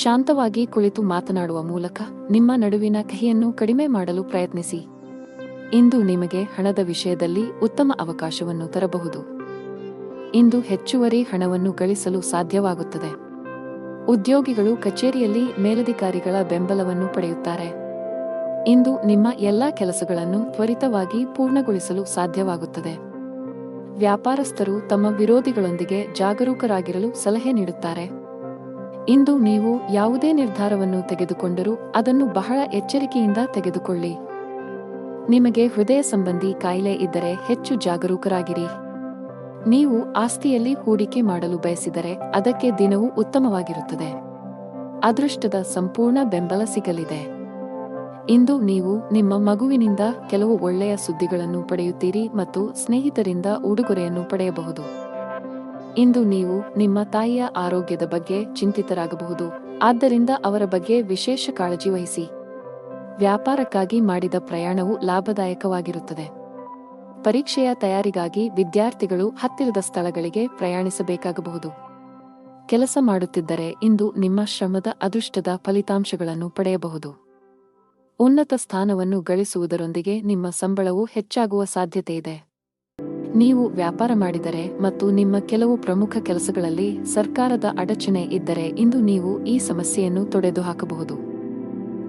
A: ಶಾಂತವಾಗಿ ಕುಳಿತು ಮಾತನಾಡುವ ಮೂಲಕ ನಿಮ್ಮ ನಡುವಿನ ಕಹಿಯನ್ನು ಕಡಿಮೆ ಮಾಡಲು ಪ್ರಯತ್ನಿಸಿ. ಇಂದು ನಿಮಗೆ ಹಣದ ವಿಷಯದಲ್ಲಿ ಉತ್ತಮ ಅವಕಾಶವನ್ನು ತರಬಹುದು. ಇಂದು ಹೆಚ್ಚುವರಿ ಹಣವನ್ನು ಗಳಿಸಲು ಸಾಧ್ಯವಾಗುತ್ತದೆ. ಉದ್ಯೋಗಿಗಳು ಕಚೇರಿಯಲ್ಲಿ ಮೇಲಧಿಕಾರಿಗಳ ಬೆಂಬಲವನ್ನು ಪಡೆಯುತ್ತಾರೆ. ಇಂದು ನಿಮ್ಮ ಎಲ್ಲಾ ಕೆಲಸಗಳನ್ನು ತ್ವರಿತವಾಗಿ ಪೂರ್ಣಗೊಳಿಸಲು ಸಾಧ್ಯವಾಗುತ್ತದೆ. ವ್ಯಾಪಾರಸ್ಥರು ತಮ್ಮ ವಿರೋಧಿಗಳೊಂದಿಗೆ ಜಾಗರೂಕರಾಗಿರಲು ಸಲಹೆ ನೀಡುತ್ತಾರೆ. ಇಂದು ನೀವು ಯಾವುದೇ ನಿರ್ಧಾರವನ್ನು ತೆಗೆದುಕೊಂಡರೂ ಅದನ್ನು ಬಹಳ ಎಚ್ಚರಿಕೆಯಿಂದ ತೆಗೆದುಕೊಳ್ಳಿ. ನಿಮಗೆ ಹೃದಯ ಸಂಬಂಧಿ ಕಾಯಿಲೆ ಇದ್ದರೆ ಹೆಚ್ಚು ಜಾಗರೂಕರಾಗಿರಿ. ನೀವು ಆಸ್ತಿಯಲ್ಲಿ ಹೂಡಿಕೆ ಮಾಡಲು ಬಯಸಿದರೆ ಅದಕ್ಕೆ ದಿನವೂ ಉತ್ತಮವಾಗಿರುತ್ತದೆ. ಅದೃಷ್ಟದ ಸಂಪೂರ್ಣ ಬೆಂಬಲ ಸಿಗಲಿದೆ. ಇಂದು ನೀವು ನಿಮ್ಮ ಮಗುವಿನಿಂದ ಕೆಲವು ಒಳ್ಳೆಯ ಸುದ್ದಿಗಳನ್ನು ಪಡೆಯುತ್ತೀರಿ ಮತ್ತು ಸ್ನೇಹಿತರಿಂದ ಉಡುಗೊರೆಯನ್ನು ಪಡೆಯಬಹುದು. ಇಂದು ನೀವು ನಿಮ್ಮ ತಾಯಿಯ ಆರೋಗ್ಯದ ಬಗ್ಗೆ ಚಿಂತಿತರಾಗಬಹುದು, ಆದ್ದರಿಂದ ಅವರ ಬಗ್ಗೆ ವಿಶೇಷ ಕಾಳಜಿ ವಹಿಸಿ. ವ್ಯಾಪಾರಕ್ಕಾಗಿ ಮಾಡಿದ ಪ್ರಯಾಣವು ಲಾಭದಾಯಕವಾಗಿರುತ್ತದೆ. ಪರೀಕ್ಷೆಯ ತಯಾರಿಗಾಗಿ ವಿದ್ಯಾರ್ಥಿಗಳು ಹತ್ತಿರದ ಸ್ಥಳಗಳಿಗೆ ಪ್ರಯಾಣಿಸಬೇಕಾಗಬಹುದು. ಕೆಲಸ ಮಾಡುತ್ತಿದ್ದರೆ ಇಂದು ನಿಮ್ಮ ಶ್ರಮದ ಅದೃಷ್ಟದ ಫಲಿತಾಂಶಗಳನ್ನು ಪಡೆಯಬಹುದು. ಉನ್ನತ ಸ್ಥಾನವನ್ನು ಗಳಿಸುವುದರೊಂದಿಗೆ ನಿಮ್ಮ ಸಂಬಳವೂ ಹೆಚ್ಚಾಗುವ ಸಾಧ್ಯತೆಯಿದೆ. ನೀವು ವ್ಯಾಪಾರ ಮಾಡಿದರೆ ಮತ್ತು ನಿಮ್ಮ ಕೆಲವು ಪ್ರಮುಖ ಕೆಲಸಗಳಲ್ಲಿ ಸರ್ಕಾರದ ಅಡಚಣೆ ಇದ್ದರೆ ಇಂದು ನೀವು ಈ ಸಮಸ್ಯೆಯನ್ನು ತೊಡೆದುಹಾಕಬಹುದು.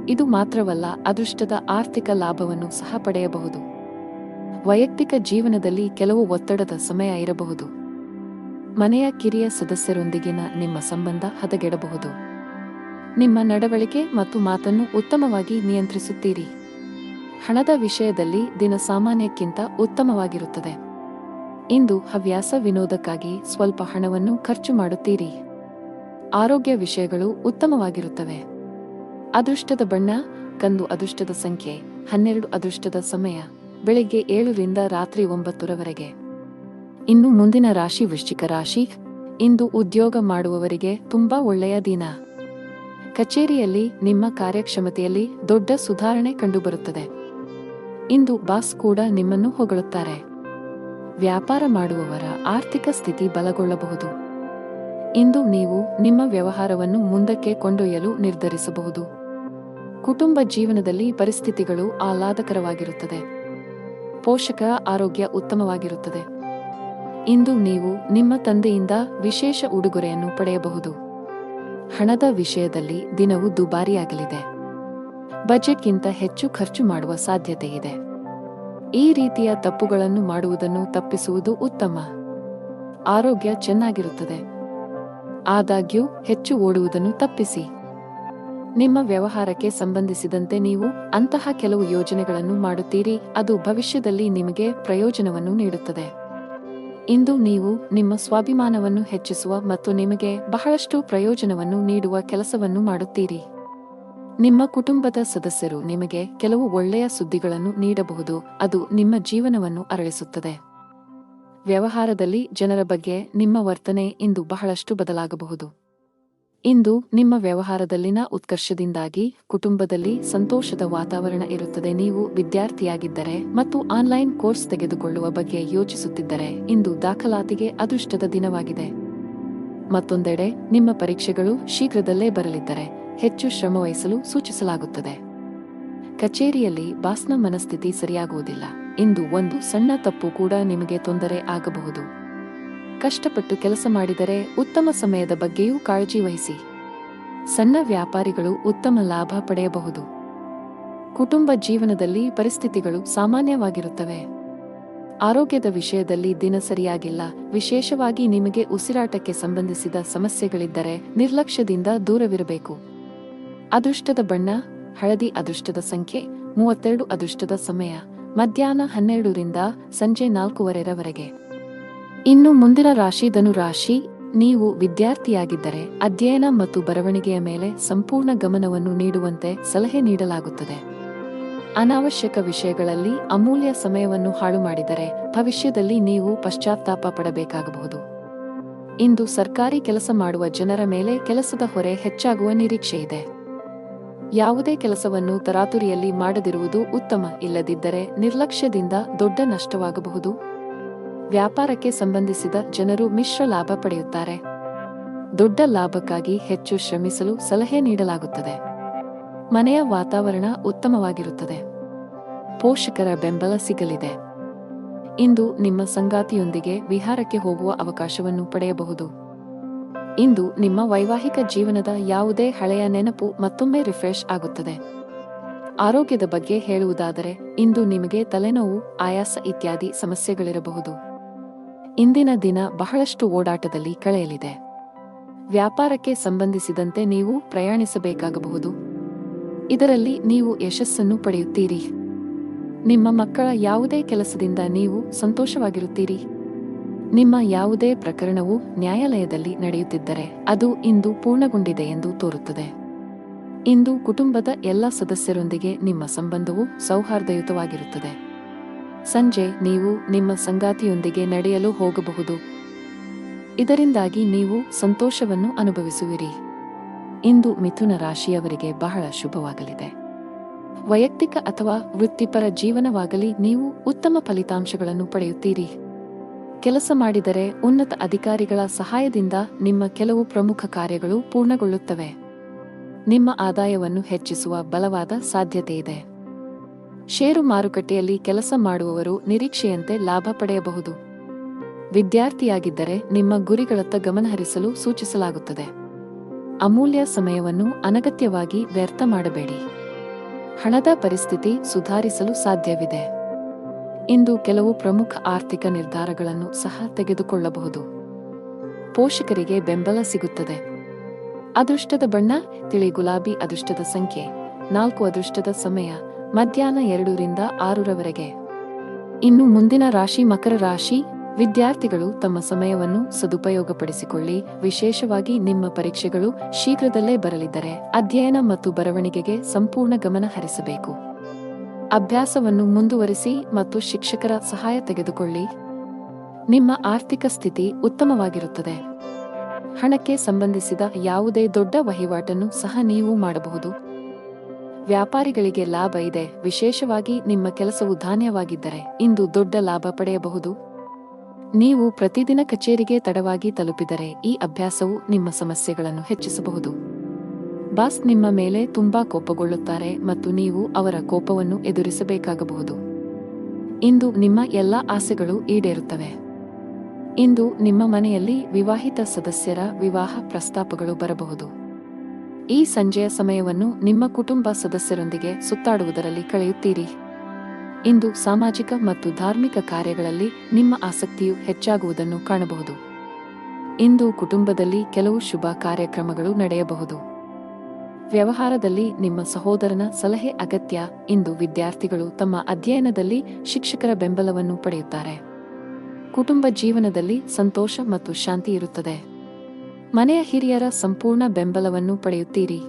A: ಇದು ಮಾತ್ರವಲ್ಲ, ಅದೃಷ್ಟದ ಆರ್ಥಿಕ ಲಾಭವನ್ನು ಸಹ ಪಡೆಯಬಹುದು. ವೈಯಕ್ತಿಕ ಜೀವನದಲ್ಲಿ ಕೆಲವು ಒತ್ತಡದ ಸಮಯ ಇರಬಹುದು. ಮನೆಯ ಕಿರಿಯ ಸದಸ್ಯರೊಂದಿಗಿನ ನಿಮ್ಮ ಸಂಬಂಧ ಹದಗೆಡಬಹುದು. ನಿಮ್ಮ ನಡವಳಿಕೆ ಮತ್ತು ಮಾತನ್ನು ಉತ್ತಮವಾಗಿ ನಿಯಂತ್ರಿಸುತ್ತೀರಿ. ಹಣದ ವಿಷಯದಲ್ಲಿ ದಿನ ಸಾಮಾನ್ಯಕ್ಕಿಂತ ಉತ್ತಮವಾಗಿರುತ್ತದೆ. ಇಂದು ಹವ್ಯಾಸ ವಿನೋದಕ್ಕಾಗಿ ಸ್ವಲ್ಪ ಹಣವನ್ನು ಖರ್ಚು ಮಾಡುತ್ತೀರಿ. ಆರೋಗ್ಯ ವಿಷಯಗಳು ಉತ್ತಮವಾಗಿರುತ್ತವೆ. ಅದೃಷ್ಟದ ಬಣ್ಣ ಕಂದು. ಅದೃಷ್ಟದ ಸಂಖ್ಯೆ 12. ಅದೃಷ್ಟದ ಸಮಯ ಬೆಳಿಗ್ಗೆ 7 ರಿಂದ ರಾತ್ರಿ 9 ಇನ್ನು ಮುಂದಿನ ರಾಶಿ ವೃಶ್ಚಿಕ ರಾಶಿ. ಇಂದು ಉದ್ಯೋಗ ಮಾಡುವವರಿಗೆ ತುಂಬಾ ಒಳ್ಳೆಯ ದಿನ. ಕಚೇರಿಯಲ್ಲಿ ನಿಮ್ಮ ಕಾರ್ಯಕ್ಷಮತೆಯಲ್ಲಿ ದೊಡ್ಡ ಸುಧಾರಣೆ ಕಂಡುಬರುತ್ತದೆ. ಇಂದು ಬಾಸ್ ಕೂಡ ನಿಮ್ಮನ್ನು ಹೊಗಳುತ್ತಾರೆ. ವ್ಯಾಪಾರ ಮಾಡುವವರ ಆರ್ಥಿಕ ಸ್ಥಿತಿ ಬಲಗೊಳ್ಳಬಹುದು. ಇಂದು ನೀವು ನಿಮ್ಮ ವ್ಯವಹಾರವನ್ನು ಮುಂದಕ್ಕೆ ಕೊಂಡೊಯ್ಯಲು ನಿರ್ಧರಿಸಬಹುದು. ಕುಟುಂಬ ಜೀವನದಲ್ಲಿ ಪರಿಸ್ಥಿತಿಗಳು ಆಹ್ಲಾದಕರವಾಗಿರುತ್ತದೆ. ಪೋಷಕರ ಆರೋಗ್ಯ ಉತ್ತಮವಾಗಿರುತ್ತದೆ. ಇಂದು ನೀವು ನಿಮ್ಮ ತಂದೆಯಿಂದ ವಿಶೇಷ ಉಡುಗೊರೆಯನ್ನು ಪಡೆಯಬಹುದು. ಹಣದ ವಿಷಯದಲ್ಲಿ ದಿನವು ದುಬಾರಿಯಾಗಲಿದೆ. ಬಜೆಟ್ಗಿಂತ ಹೆಚ್ಚು ಖರ್ಚು ಮಾಡುವ ಸಾಧ್ಯತೆಯಿದೆ. ಈ ರೀತಿಯ ತಪ್ಪುಗಳನ್ನು ಮಾಡುವುದನ್ನು ತಪ್ಪಿಸುವುದು ಉತ್ತಮ. ಆರೋಗ್ಯ ಚೆನ್ನಾಗಿರುತ್ತದೆ. ಆದಾಗ್ಯೂ ಹೆಚ್ಚು ಓಡುವುದನ್ನು ತಪ್ಪಿಸಿ. ನಿಮ್ಮ ವ್ಯವಹಾರಕ್ಕೆ ಸಂಬಂಧಿಸಿದಂತೆ ನೀವು ಅಂತಹ ಕೆಲವು ಯೋಜನೆಗಳನ್ನು ಮಾಡುತ್ತೀರಿ, ಅದು ಭವಿಷ್ಯದಲ್ಲಿ ನಿಮಗೆ ಪ್ರಯೋಜನವನ್ನು ನೀಡುತ್ತದೆ. ಇಂದು ನೀವು ನಿಮ್ಮ ಸ್ವಾಭಿಮಾನವನ್ನು ಹೆಚ್ಚಿಸುವ ಮತ್ತು ನಿಮಗೆ ಬಹಳಷ್ಟು ಪ್ರಯೋಜನವನ್ನು ನೀಡುವ ಕೆಲಸವನ್ನು ಮಾಡುತ್ತೀರಿ. ನಿಮ್ಮ ಕುಟುಂಬದ ಸದಸ್ಯರು ನಿಮಗೆ ಕೆಲವು ಒಳ್ಳೆಯ ಸುದ್ದಿಗಳನ್ನು ನೀಡಬಹುದು, ಅದು ನಿಮ್ಮ ಜೀವನವನ್ನು ಅರಳಿಸುತ್ತದೆ. ವ್ಯವಹಾರದಲ್ಲಿ ಜನರ ಬಗ್ಗೆ ನಿಮ್ಮ ವರ್ತನೆ ಇಂದು ಬಹಳಷ್ಟು ಬದಲಾಗಬಹುದು. ಇಂದು ನಿಮ್ಮ ವ್ಯವಹಾರದಲ್ಲಿನ ಉತ್ಕರ್ಷದಿಂದಾಗಿ ಕುಟುಂಬದಲ್ಲಿ ಸಂತೋಷದ ವಾತಾವರಣ ಇರುತ್ತದೆ. ನೀವು ವಿದ್ಯಾರ್ಥಿಯಾಗಿದ್ದರೆ ಮತ್ತು ಆನ್ಲೈನ್ ಕೋರ್ಸ್ ತೆಗೆದುಕೊಳ್ಳುವ ಬಗ್ಗೆ ಯೋಚಿಸುತ್ತಿದ್ದರೆ ಇಂದು ದಾಖಲಾತಿಗೆ ಅದೃಷ್ಟದ ದಿನವಾಗಿದೆ. ಮತ್ತೊಂದೆಡೆ ನಿಮ್ಮ ಪರೀಕ್ಷೆಗಳು ಶೀಘ್ರದಲ್ಲೇ ಬರಲಿದ್ದರೆ ಹೆಚ್ಚು ಶ್ರಮವಹಿಸಲು ಸೂಚಿಸಲಾಗುತ್ತದೆ. ಕಚೇರಿಯಲ್ಲಿ ಬಾಸ್ನ ಮನಸ್ಥಿತಿ ಸರಿಯಾಗುವುದಿಲ್ಲ. ಇಂದು ಒಂದು ಸಣ್ಣ ತಪ್ಪು ಕೂಡ ನಿಮಗೆ ತೊಂದರೆ ಆಗಬಹುದು. ಕಷ್ಟಪಟ್ಟು ಕೆಲಸ ಮಾಡಿದರೆ ಉತ್ತಮ ಸಮಯದ ಬಗ್ಗೆಯೂ ಕಾಳಜಿ ವಹಿಸಿ. ಸಣ್ಣ ವ್ಯಾಪಾರಿಗಳು ಉತ್ತಮ ಲಾಭ ಪಡೆಯಬಹುದು. ಕುಟುಂಬ ಜೀವನದಲ್ಲಿ ಪರಿಸ್ಥಿತಿಗಳು ಸಾಮಾನ್ಯವಾಗಿರುತ್ತವೆ. ಆರೋಗ್ಯದ ವಿಷಯದಲ್ಲಿ ದಿನ ಸರಿಯಾಗಿಲ್ಲ. ವಿಶೇಷವಾಗಿ ನಿಮಗೆ ಉಸಿರಾಟಕ್ಕೆ ಸಂಬಂಧಿಸಿದ ಸಮಸ್ಯೆಗಳಿದ್ದರೆ ನಿರ್ಲಕ್ಷ್ಯದಿಂದ ದೂರವಿರಬೇಕು. ಅದೃಷ್ಟದ ಬಣ್ಣ ಹಳದಿ. ಅದೃಷ್ಟದ ಸಂಖ್ಯೆ 32. ಅದೃಷ್ಟದ ಸಮಯ ಮಧ್ಯಾಹ್ನ 12 ರಿಂದ ಸಂಜೆ 4 ಇನ್ನು ಮುಂದಿನ ರಾಶಿ ಧನು ರಾಶಿ. ನೀವು ವಿದ್ಯಾರ್ಥಿಯಾಗಿದ್ದರೆ ಅಧ್ಯಯನ ಮತ್ತು ಬರವಣಿಗೆಯ ಮೇಲೆ ಸಂಪೂರ್ಣ ಗಮನವನ್ನು ನೀಡುವಂತೆ ಸಲಹೆ ನೀಡಲಾಗುತ್ತದೆ. ಅನಾವಶ್ಯಕ ವಿಷಯಗಳಲ್ಲಿ ಅಮೂಲ್ಯ ಸಮಯವನ್ನು ಹಾಳು ಮಾಡಿದರೆ ಭವಿಷ್ಯದಲ್ಲಿ ನೀವು ಪಶ್ಚಾತ್ತಾಪ ಪಡಬೇಕಾಗಬಹುದು. ಇಂದು ಸರ್ಕಾರಿ ಕೆಲಸ ಮಾಡುವ ಜನರ ಮೇಲೆ ಕೆಲಸದ ಹೊರೆ ಹೆಚ್ಚಾಗುವ ನಿರೀಕ್ಷೆಯಿದೆ. ಯಾವುದೇ ಕೆಲಸವನ್ನು ತರಾತುರಿಯಲ್ಲಿ ಮಾಡದಿರುವುದು ಉತ್ತಮ. ಇಲ್ಲದಿದ್ದರೆ ನಿರ್ಲಕ್ಷ್ಯದಿಂದ ದೊಡ್ಡ ನಷ್ಟವಾಗಬಹುದು. ವ್ಯಾಪಾರಕ್ಕೆ ಸಂಬಂಧಿಸಿದ ಜನರು ಮಿಶ್ರ ಲಾಭ ಪಡೆಯುತ್ತಾರೆ. ದೊಡ್ಡ ಲಾಭಕ್ಕಾಗಿ ಹೆಚ್ಚು ಶ್ರಮಿಸಲು ಸಲಹೆ ನೀಡಲಾಗುತ್ತದೆ. ಮನೆಯ ವಾತಾವರಣ ಉತ್ತಮವಾಗಿರುತ್ತದೆ. ಪೋಷಕರ ಬೆಂಬಲ ಸಿಗಲಿದೆ. ಇಂದು ನಿಮ್ಮ ಸಂಗಾತಿಯೊಂದಿಗೆ ವಿಹಾರಕ್ಕೆ ಹೋಗುವ ಅವಕಾಶವನ್ನು ಪಡೆಯಬಹುದು. ಇಂದು ನಿಮ್ಮ ವೈವಾಹಿಕ ಜೀವನದ ಯಾವುದೇ ಹಳೆಯ ನೆನಪು ಮತ್ತೊಮ್ಮೆ ರಿಫ್ರೆಶ್ ಆಗುತ್ತದೆ. ಆರೋಗ್ಯದ ಬಗ್ಗೆ ಹೇಳುವುದಾದರೆ ಇಂದು ನಿಮಗೆ ತಲೆನೋವು, ಆಯಾಸ ಇತ್ಯಾದಿ ಸಮಸ್ಯೆಗಳಿರಬಹುದು. ಇಂದಿನ ದಿನ ಬಹಳಷ್ಟು ಓಡಾಟದಲ್ಲಿ ಕಳೆಯಲಿದೆ. ವ್ಯಾಪಾರಕ್ಕೆ ಸಂಬಂಧಿಸಿದಂತೆ ನೀವು ಪ್ರಯಾಣಿಸಬೇಕಾಗಬಹುದು. ಇದರಲ್ಲಿ ನೀವು ಯಶಸ್ಸನ್ನು ಪಡೆಯುತ್ತೀರಿ. ನಿಮ್ಮ ಮಕ್ಕಳ ಯಾವುದೇ ಕೆಲಸದಿಂದ ನೀವು ಸಂತೋಷವಾಗಿರುತ್ತೀರಿ. ನಿಮ್ಮ ಯಾವುದೇ ಪ್ರಕರಣವು ನ್ಯಾಯಾಲಯದಲ್ಲಿ ನಡೆಯುತ್ತಿದ್ದರೆ ಅದು ಇಂದು ಪೂರ್ಣಗೊಂಡಿದೆ ಎಂದು ತೋರುತ್ತದೆ. ಇಂದು ಕುಟುಂಬದ ಎಲ್ಲ ಸದಸ್ಯರೊಂದಿಗೆ ನಿಮ್ಮ ಸಂಬಂಧವು ಸೌಹಾರ್ದಯುತವಾಗಿರುತ್ತದೆ. ಸಂಜೆ ನೀವು ನಿಮ್ಮ ಸಂಗಾತಿಯೊಂದಿಗೆ ನಡೆಯಲು ಹೋಗಬಹುದು. ಇದರಿಂದಾಗಿ ನೀವು ಸಂತೋಷವನ್ನು ಅನುಭವಿಸುವಿರಿ. ಇಂದು ಮಿಥುನ ರಾಶಿಯವರಿಗೆ ಬಹಳ ಶುಭವಾಗಲಿದೆ. ವೈಯಕ್ತಿಕ ಅಥವಾ ವೃತ್ತಿಪರ ಜೀವನವಾಗಲಿ ನೀವು ಉತ್ತಮ ಫಲಿತಾಂಶಗಳನ್ನು ಪಡೆಯುತ್ತೀರಿ. ಕೆಲಸ ಮಾಡಿದರೆ ಉನ್ನತ ಅಧಿಕಾರಿಗಳ ಸಹಾಯದಿಂದ ನಿಮ್ಮ ಕೆಲವು ಪ್ರಮುಖ ಕಾರ್ಯಗಳು ಪೂರ್ಣಗೊಳ್ಳುತ್ತವೆ. ನಿಮ್ಮ ಆದಾಯವನ್ನು ಹೆಚ್ಚಿಸುವ ಬಲವಾದ ಸಾಧ್ಯತೆಯಿದೆ. ಷೇರು ಮಾರುಕಟ್ಟೆಯಲ್ಲಿ ಕೆಲಸ ಮಾಡುವವರು ನಿರೀಕ್ಷೆಯಂತೆ ಲಾಭ ಪಡೆಯಬಹುದು. ವಿದ್ಯಾರ್ಥಿಯಾಗಿದ್ದರೆ ನಿಮ್ಮ ಗುರಿಗಳತ್ತ ಗಮನಹರಿಸಲು ಸೂಚಿಸಲಾಗುತ್ತದೆ. ಅಮೂಲ್ಯ ಸಮಯವನ್ನು ಅನಗತ್ಯವಾಗಿ ವ್ಯರ್ಥ ಮಾಡಬೇಡಿ. ಹಣದ ಪರಿಸ್ಥಿತಿ ಸುಧಾರಿಸಲು ಸಾಧ್ಯವಿದೆ. ಇಂದು ಕೆಲವು ಪ್ರಮುಖ ಆರ್ಥಿಕ ನಿರ್ಧಾರಗಳನ್ನು ಸಹ ತೆಗೆದುಕೊಳ್ಳಬಹುದು. ಪೋಷಕರಿಗೆ ಬೆಂಬಲ ಸಿಗುತ್ತದೆ. ಅದೃಷ್ಟದ ಬಣ್ಣ ತಿಳಿ ಗುಲಾಬಿ. ಅದೃಷ್ಟದ ಸಂಖ್ಯೆ 4. ಅದೃಷ್ಟದ ಸಮಯ ಮಧ್ಯಾಹ್ನ 2 ರಿಂದ 6 ಇನ್ನು ಮುಂದಿನ ರಾಶಿ ಮಕರ ರಾಶಿ. ವಿದ್ಯಾರ್ಥಿಗಳು ತಮ್ಮ ಸಮಯವನ್ನು ಸದುಪಯೋಗಪಡಿಸಿಕೊಳ್ಳಿ. ವಿಶೇಷವಾಗಿ ನಿಮ್ಮ ಪರೀಕ್ಷೆಗಳು ಶೀಘ್ರದಲ್ಲೇ ಬರಲಿದ್ದರೆ ಅಧ್ಯಯನ ಮತ್ತು ಬರವಣಿಗೆಗೆ ಸಂಪೂರ್ಣ ಗಮನ ಹರಿಸಬೇಕು. ಅಭ್ಯಾಸವನ್ನು ಮುಂದುವರಿಸಿ ಮತ್ತು ಶಿಕ್ಷಕರ ಸಹಾಯ ತೆಗೆದುಕೊಳ್ಳಿ. ನಿಮ್ಮ ಆರ್ಥಿಕ ಸ್ಥಿತಿ ಉತ್ತಮವಾಗಿರುತ್ತದೆ. ಹಣಕ್ಕೆ ಸಂಬಂಧಿಸಿದ ಯಾವುದೇ ದೊಡ್ಡ ವಹಿವಾಟನ್ನು ಸಹ ನೀವು ಮಾಡಬಹುದು. ವ್ಯಾಪಾರಿಗಳಿಗೆ ಲಾಭ ಇದೆ. ವಿಶೇಷವಾಗಿ ನಿಮ್ಮ ಕೆಲಸವು ಧಾನ್ಯವಾಗಿದ್ದರೆ ಇಂದು ದೊಡ್ಡ ಲಾಭ ಪಡೆಯಬಹುದು. ನೀವು ಪ್ರತಿದಿನ ಕಚೇರಿಗೆ ತಡವಾಗಿ ತಲುಪಿದರೆ ಈ ಅಭ್ಯಾಸವು ನಿಮ್ಮ ಸಮಸ್ಯೆಗಳನ್ನು ಹೆಚ್ಚಿಸಬಹುದು. ಬಾಸ್ ನಿಮ್ಮ ಮೇಲೆ ತುಂಬಾ ಕೋಪಗೊಳ್ಳುತ್ತಾರೆ ಮತ್ತು ನೀವು ಅವರ ಕೋಪವನ್ನು ಎದುರಿಸಬೇಕಾಗಬಹುದು. ಇಂದು ನಿಮ್ಮ ಎಲ್ಲಾ ಆಸೆಗಳು ಈಡೇರುತ್ತವೆ. ಇಂದು ನಿಮ್ಮ ಮನೆಯಲ್ಲಿ ವಿವಾಹಿತ ಸದಸ್ಯರ ವಿವಾಹ ಪ್ರಸ್ತಾಪಗಳು ಬರಬಹುದು. ಈ ಸಂಜೆಯ ಸಮಯವನ್ನು ನಿಮ್ಮ ಕುಟುಂಬ ಸದಸ್ಯರೊಂದಿಗೆ ಸುತ್ತಾಡುವುದರಲ್ಲಿ ಕಳೆಯುತ್ತೀರಿ. ಇಂದು ಸಾಮಾಜಿಕ ಮತ್ತು ಧಾರ್ಮಿಕ ಕಾರ್ಯಗಳಲ್ಲಿ ನಿಮ್ಮ ಆಸಕ್ತಿಯು ಹೆಚ್ಚಾಗುವುದನ್ನು ಕಾಣಬಹುದು. ಇಂದು ಕುಟುಂಬದಲ್ಲಿ ಕೆಲವು ಶುಭ ಕಾರ್ಯಕ್ರಮಗಳು ನಡೆಯಬಹುದು. ವ್ಯವಹಾರದಲ್ಲಿ ನಿಮ್ಮ ಸಹೋದರನ ಸಲಹೆ ಅಗತ್ಯ. ಇಂದು ವಿದ್ಯಾರ್ಥಿಗಳು ತಮ್ಮ ಅಧ್ಯಯನದಲ್ಲಿ ಶಿಕ್ಷಕರ ಬೆಂಬಲವನ್ನು ಪಡೆಯುತ್ತಾರೆ. ಕುಟುಂಬ ಜೀವನದಲ್ಲಿ ಸಂತೋಷ ಮತ್ತು ಶಾಂತಿ ಇರುತ್ತದೆ. ಮನೆಯ ಹಿರಿಯರ ಸಂಪೂರ್ಣ ಬೆಂಬಲವನ್ನು ಪಡೆಯುತ್ತೀರಿ.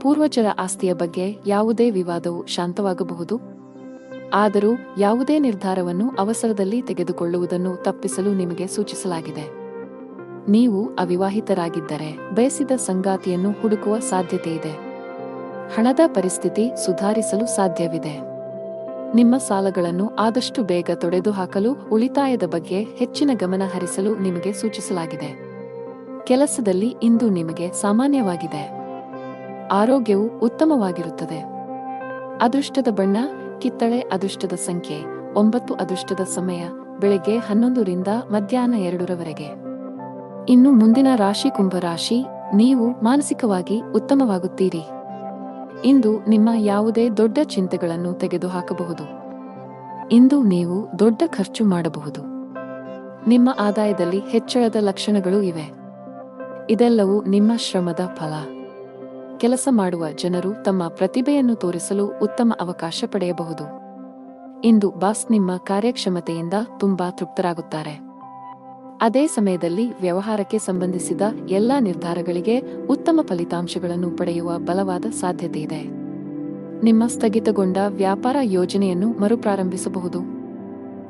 A: ಪೂರ್ವಜರ ಆಸ್ತಿಯ ಬಗ್ಗೆ ಯಾವುದೇ ವಿವಾದವು ಶಾಂತವಾಗಬಹುದು. ಆದರೂ ಯಾವುದೇ ನಿರ್ಧಾರವನ್ನು ಅವಸರದಲ್ಲಿ ತೆಗೆದುಕೊಳ್ಳುವುದನ್ನು ತಪ್ಪಿಸಲು ನಿಮಗೆ ಸೂಚಿಸಲಾಗಿದೆ. ನೀವು ಅವಿವಾಹಿತರಾಗಿದ್ದರೆ ಬಯಸಿದ ಸಂಗಾತಿಯನ್ನು ಹುಡುಕುವ ಸಾಧ್ಯತೆಯಿದೆ. ಹಣದ ಪರಿಸ್ಥಿತಿ ಸುಧಾರಿಸಲು ಸಾಧ್ಯವಿದೆ. ನಿಮ್ಮ ಸಾಲಗಳನ್ನು ಆದಷ್ಟು ಬೇಗ ತೊಡೆದುಹಾಕಲು ಉಳಿತಾಯದ ಬಗ್ಗೆ ಹೆಚ್ಚಿನ ಗಮನ ಹರಿಸಲು ನಿಮಗೆ ಸೂಚಿಸಲಾಗಿದೆ. ಕೆಲಸದಲ್ಲಿ ಇಂದು ನಿಮಗೆ ಸಾಮಾನ್ಯವಾಗಿದೆ. ಆರೋಗ್ಯವು ಉತ್ತಮವಾಗಿರುತ್ತದೆ. ಅದೃಷ್ಟದ ಬಣ್ಣ ಕಿತ್ತಳೆ. ಅದೃಷ್ಟದ ಸಂಖ್ಯೆ 9. ಅದೃಷ್ಟದ ಸಮಯ ಬೆಳಗ್ಗೆ 11 ರಿಂದ ಮಧ್ಯಾಹ್ನ 2 ಇನ್ನು ಮುಂದಿನ ರಾಶಿ ಕುಂಭರಾಶಿ. ನೀವು ಮಾನಸಿಕವಾಗಿ ಉತ್ತಮವಾಗುತ್ತೀರಿ. ಇಂದು ನಿಮ್ಮ ಯಾವುದೇ ದೊಡ್ಡ ಚಿಂತೆಗಳನ್ನು ತೆಗೆದುಹಾಕಬಹುದು. ಇಂದು ನೀವು ದೊಡ್ಡ ಖರ್ಚು ಮಾಡಬಹುದು. ನಿಮ್ಮ ಆದಾಯದಲ್ಲಿ ಹೆಚ್ಚಳದ ಲಕ್ಷಣಗಳು ಇವೆ. ಇದೆಲ್ಲವೂ ನಿಮ್ಮ ಶ್ರಮದ ಫಲ. ಕೆಲಸ ಮಾಡುವ ಜನರು ತಮ್ಮ ಪ್ರತಿಭೆಯನ್ನು ತೋರಿಸಲು ಉತ್ತಮ ಅವಕಾಶ ಪಡೆಯಬಹುದು. ಇಂದು ಬಾಸ್ ನಿಮ್ಮ ಕಾರ್ಯಕ್ಷಮತೆಯಿಂದ ತುಂಬಾ ತೃಪ್ತರಾಗುತ್ತಾರೆ. ಅದೇ ಸಮಯದಲ್ಲಿ ವ್ಯವಹಾರಕ್ಕೆ ಸಂಬಂಧಿಸಿದ ಎಲ್ಲಾ ನಿರ್ಧಾರಗಳಿಗೆ ಉತ್ತಮ ಫಲಿತಾಂಶಗಳನ್ನು ಪಡೆಯುವ ಬಲವಾದ ಸಾಧ್ಯತೆಯಿದೆ. ನಿಮ್ಮ ಸ್ಥಗಿತಗೊಂಡ ವ್ಯಾಪಾರ ಯೋಜನೆಯನ್ನು ಮರುಪ್ರಾರಂಭಿಸಬಹುದು.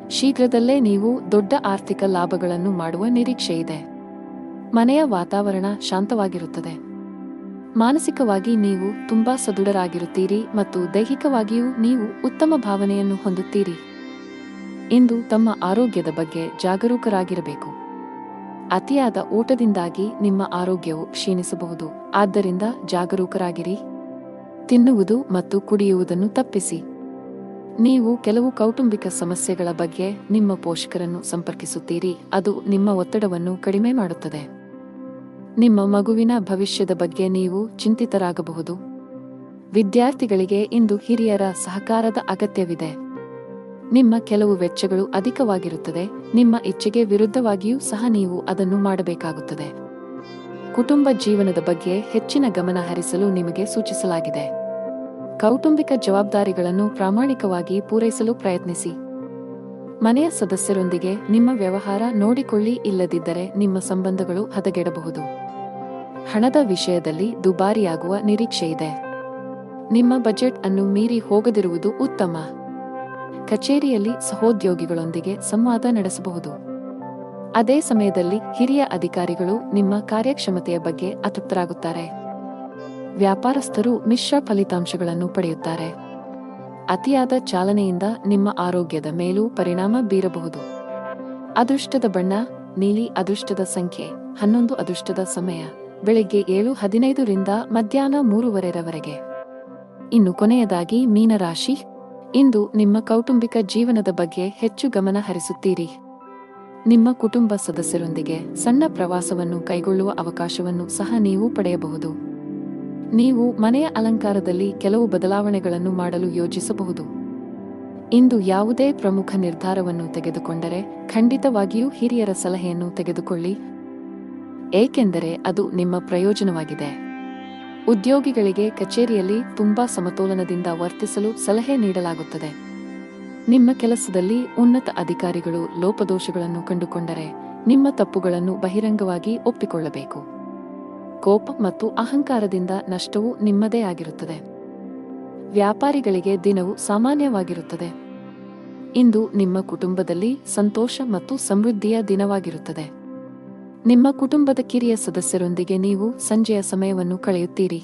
A: ಶೀಘ್ರದಲ್ಲೇ ನೀವು ದೊಡ್ಡ ಆರ್ಥಿಕ ಲಾಭಗಳನ್ನು ಮಾಡುವ ನಿರೀಕ್ಷೆಯಿದೆ. ಮನೆಯ ವಾತಾವರಣ ಶಾಂತವಾಗಿರುತ್ತದೆ. ಮಾನಸಿಕವಾಗಿ ನೀವು ತುಂಬಾ ಸದೃಢರಾಗಿರುತ್ತೀರಿ ಮತ್ತು ದೈಹಿಕವಾಗಿಯೂ ನೀವು ಉತ್ತಮ ಭಾವನೆಯನ್ನು ಹೊಂದುತ್ತೀರಿ. ಇಂದು ತಮ್ಮ ಆರೋಗ್ಯದ ಬಗ್ಗೆ ಜಾಗರೂಕರಾಗಿರಬೇಕು. ಅತಿಯಾದ ಊಟದಿಂದಾಗಿ ನಿಮ್ಮ ಆರೋಗ್ಯವು ಕ್ಷೀಣಿಸಬಹುದು. ಆದ್ದರಿಂದ ಜಾಗರೂಕರಾಗಿರಿ. ತಿನ್ನುವುದು ಮತ್ತು ಕುಡಿಯುವುದನ್ನು ತಪ್ಪಿಸಿ. ನೀವು ಕೆಲವು ಕೌಟುಂಬಿಕ ಸಮಸ್ಯೆಗಳ ಬಗ್ಗೆ ನಿಮ್ಮ ಪೋಷಕರನ್ನು ಸಂಪರ್ಕಿಸುತ್ತೀರಿ. ಅದು ನಿಮ್ಮ ಒತ್ತಡವನ್ನು ಕಡಿಮೆ ಮಾಡುತ್ತದೆ. ನಿಮ್ಮ ಮಗುವಿನ ಭವಿಷ್ಯದ ಬಗ್ಗೆ ನೀವು ಚಿಂತಿತರಾಗಬಹುದು. ವಿದ್ಯಾರ್ಥಿಗಳಿಗೆ ಇಂದು ಹಿರಿಯರ ಸಹಕಾರದ ಅಗತ್ಯವಿದೆ. ನಿಮ್ಮ ಕೆಲವು ವೆಚ್ಚಗಳು ಅಧಿಕವಾಗಿರುತ್ತದೆ. ನಿಮ್ಮ ಇಚ್ಛೆಗೆ ವಿರುದ್ಧವಾಗಿಯೂ ಸಹ ನೀವು ಅದನ್ನು ಮಾಡಬೇಕಾಗುತ್ತದೆ. ಕುಟುಂಬ ಜೀವನದ ಬಗ್ಗೆ ಹೆಚ್ಚಿನ ಗಮನ ಹರಿಸಲು ನಿಮಗೆ ಸೂಚಿಸಲಾಗಿದೆ. ಕೌಟುಂಬಿಕ ಜವಾಬ್ದಾರಿಗಳನ್ನು ಪ್ರಾಮಾಣಿಕವಾಗಿ ಪೂರೈಸಲು ಪ್ರಯತ್ನಿಸಿ. ಮನೆಯ ಸದಸ್ಯರೊಂದಿಗೆ ನಿಮ್ಮ ವ್ಯವಹಾರ ನೋಡಿಕೊಳ್ಳಿ. ಇಲ್ಲದಿದ್ದರೆ ನಿಮ್ಮ ಸಂಬಂಧಗಳು ಹದಗೆಡಬಹುದು. ಹಣದ ವಿಷಯದಲ್ಲಿ ದುಬಾರಿಯಾಗುವ ನಿರೀಕ್ಷೆಯಿದೆ. ನಿಮ್ಮ ಬಜೆಟ್ ಅನ್ನು ಮೀರಿ ಹೋಗದಿರುವುದು ಉತ್ತಮ. ಕಚೇರಿಯಲ್ಲಿ ಸಹೋದ್ಯೋಗಿಗಳೊಂದಿಗೆ ಸಂವಾದ ನಡೆಸಬಹುದು. ಅದೇ ಸಮಯದಲ್ಲಿ ಹಿರಿಯ ಅಧಿಕಾರಿಗಳು ನಿಮ್ಮ ಕಾರ್ಯಕ್ಷಮತೆಯ ಬಗ್ಗೆ ಅತೃಪ್ತರಾಗುತ್ತಾರೆ. ವ್ಯಾಪಾರಸ್ಥರು ಮಿಶ್ರ ಫಲಿತಾಂಶಗಳನ್ನು ಪಡೆಯುತ್ತಾರೆ. ಅತಿಯಾದ ಚಾಲನೆಯಿಂದ ನಿಮ್ಮ ಆರೋಗ್ಯದ ಮೇಲೂ ಪರಿಣಾಮ ಬೀರಬಹುದು. ಅದೃಷ್ಟದ ಬಣ್ಣ ನೀಲಿ. ಅದೃಷ್ಟದ ಸಂಖ್ಯೆ 11. ಅದೃಷ್ಟದ ಸಮಯ ಬೆಳಿಗ್ಗೆ 7:15 ರಿಂದ ಮಧ್ಯಾಹ್ನ 3:15 ಇನ್ನು ಕೊನೆಯದಾಗಿ ಮೀನರಾಶಿ. ಇಂದು ನಿಮ್ಮ ಕೌಟುಂಬಿಕ ಜೀವನದ ಬಗ್ಗೆ ಹೆಚ್ಚು ಗಮನ ಹರಿಸುತ್ತೀರಿ. ನಿಮ್ಮ ಕುಟುಂಬ ಸದಸ್ಯರೊಂದಿಗೆ ಸಣ್ಣ ಪ್ರವಾಸವನ್ನು ಕೈಗೊಳ್ಳುವ ಅವಕಾಶವನ್ನು ಸಹ ನೀವು ಪಡೆಯಬಹುದು. ನೀವು ಮನೆಯ ಅಲಂಕಾರದಲ್ಲಿ ಕೆಲವು ಬದಲಾವಣೆಗಳನ್ನು ಮಾಡಲು ಯೋಜಿಸಬಹುದು. ಇಂದು ಯಾವುದೇ ಪ್ರಮುಖ ನಿರ್ಧಾರವನ್ನು ತೆಗೆದುಕೊಂಡರೆ ಖಂಡಿತವಾಗಿಯೂ ಹಿರಿಯರ ಸಲಹೆಯನ್ನು ತೆಗೆದುಕೊಳ್ಳಿ, ಏಕೆಂದರೆ ಅದು ನಿಮ್ಮ ಪ್ರಯೋಜನವಾಗಿದೆ. ಉದ್ಯೋಗಿಗಳಿಗೆ ಕಚೇರಿಯಲ್ಲಿ ತುಂಬಾ ಸಮತೋಲನದಿಂದ ವರ್ತಿಸಲು ಸಲಹೆ ನೀಡಲಾಗುತ್ತದೆ. ನಿಮ್ಮ ಕೆಲಸದಲ್ಲಿ ಉನ್ನತ ಅಧಿಕಾರಿಗಳು ಲೋಪದೋಷಗಳನ್ನು ಕಂಡುಕೊಂಡರೆ ನಿಮ್ಮ ತಪ್ಪುಗಳನ್ನು ಬಹಿರಂಗವಾಗಿ ಒಪ್ಪಿಕೊಳ್ಳಬೇಕು. ಕೋಪ ಮತ್ತು ಅಹಂಕಾರದಿಂದ ನಷ್ಟವು ನಿಮ್ಮದೇ ಆಗಿರುತ್ತದೆ. ವ್ಯಾಪಾರಿಗಳಿಗೆ ದಿನವು ಸಾಮಾನ್ಯವಾಗಿರುತ್ತದೆ. ಇಂದು ನಿಮ್ಮ ಕುಟುಂಬದಲ್ಲಿ ಸಂತೋಷ ಮತ್ತು ಸಮೃದ್ಧಿಯ ದಿನವಾಗಿರುತ್ತದೆ. ನಿಮ್ಮ ಕುಟುಂಬದ ಕಿರಿಯ ಸದಸ್ಯರೊಂದಿಗೆ ನೀವು ಸಂಜೆಯ ಸಮಯವನ್ನು ಕಳೆಯುತ್ತೀರಿ.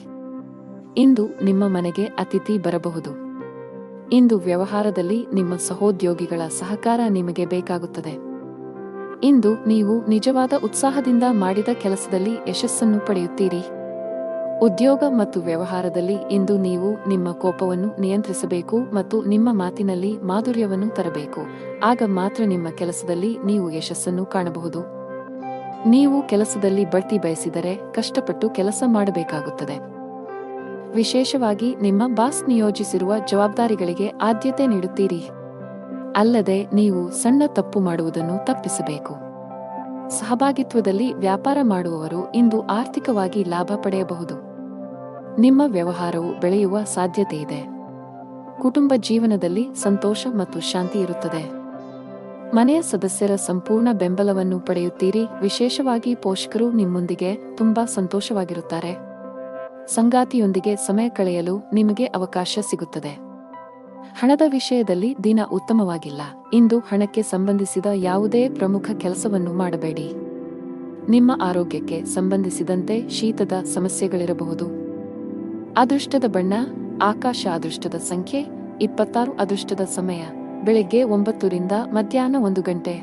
A: ಇಂದು ನಿಮ್ಮ ಮನೆಗೆ ಅತಿಥಿ ಬರಬಹುದು. ಇಂದು ವ್ಯವಹಾರದಲ್ಲಿ ನಿಮ್ಮ ಸಹೋದ್ಯೋಗಿಗಳ ಸಹಕಾರ ನಿಮಗೆ ಬೇಕಾಗುತ್ತದೆ. ಇಂದು ನೀವು ನಿಜವಾದ ಉತ್ಸಾಹದಿಂದ ಮಾಡಿದ ಕೆಲಸದಲ್ಲಿ ಯಶಸ್ಸನ್ನು ಪಡೆಯುತ್ತೀರಿ. ಉದ್ಯೋಗ ಮತ್ತು ವ್ಯವಹಾರದಲ್ಲಿ ಇಂದು ನೀವು ನಿಮ್ಮ ಕೋಪವನ್ನು ನಿಯಂತ್ರಿಸಬೇಕು ಮತ್ತು ನಿಮ್ಮ ಮಾತಿನಲ್ಲಿ ಮಾಧುರ್ಯವನ್ನು ತರಬೇಕು. ಆಗ ಮಾತ್ರ ನಿಮ್ಮ ಕೆಲಸದಲ್ಲಿ ನೀವು ಯಶಸ್ಸನ್ನು ಕಾಣಬಹುದು. ನೀವು ಕೆಲಸದಲ್ಲಿ ಬಡ್ತಿ ಬಯಸಿದರೆ ಕಷ್ಟಪಟ್ಟು ಕೆಲಸ ಮಾಡಬೇಕಾಗುತ್ತದೆ. ವಿಶೇಷವಾಗಿ ನಿಮ್ಮ ಬಾಸ್ ನಿಯೋಜಿಸಿರುವ ಜವಾಬ್ದಾರಿಗಳಿಗೆ ಆದ್ಯತೆ ನೀಡುತ್ತೀರಿ. ಅಲ್ಲದೆ ನೀವು ಸಣ್ಣ ತಪ್ಪು ಮಾಡುವುದನ್ನು ತಪ್ಪಿಸಬೇಕು. ಸಹಭಾಗಿತ್ವದಲ್ಲಿ ವ್ಯಾಪಾರ ಮಾಡುವವರು ಇಂದು ಆರ್ಥಿಕವಾಗಿ ಲಾಭ ಪಡೆಯಬಹುದು. ನಿಮ್ಮ ವ್ಯವಹಾರವು ಬೆಳೆಯುವ ಸಾಧ್ಯತೆಯಿದೆ. ಕುಟುಂಬ ಜೀವನದಲ್ಲಿ ಸಂತೋಷ ಮತ್ತು ಶಾಂತಿ ಇರುತ್ತದೆ. ಮನೆಯ ಸದಸ್ಯರ ಸಂಪೂರ್ಣ ಬೆಂಬಲವನ್ನು ಪಡೆಯುತ್ತೀರಿ. ವಿಶೇಷವಾಗಿ ಪೋಷಕರು ನಿಮ್ಮೊಂದಿಗೆ ತುಂಬಾ ಸಂತೋಷವಾಗಿರುತ್ತಾರೆ. ಸಂಗಾತಿಯೊಂದಿಗೆ ಸಮಯ ಕಳೆಯಲು ನಿಮಗೆ ಅವಕಾಶ ಸಿಗುತ್ತದೆ. ಹಣದ ವಿಷಯದಲ್ಲಿ ದಿನ ಉತ್ತಮವಾಗಿಲ್ಲ. ಇಂದು ಹಣಕ್ಕೆ ಸಂಬಂಧಿಸಿದ ಯಾವುದೇ ಪ್ರಮುಖ ಕೆಲಸವನ್ನು ಮಾಡಬೇಡಿ. ನಿಮ್ಮ ಆರೋಗ್ಯಕ್ಕೆ ಸಂಬಂಧಿಸಿದಂತೆ ಶೀತದ ಸಮಸ್ಯೆಗಳಿರಬಹುದು. ಅದೃಷ್ಟದ ಬಣ್ಣ ಆಕಾಶ. ಅದೃಷ್ಟದ ಸಂಖ್ಯೆ 26. ಅದೃಷ್ಟದ ಸಮಯ ಬೆಳಿಗ್ಗೆ 9 ರಿಂದ ಮಧ್ಯಾಹ್ನ 1 ಗಂಟೆ.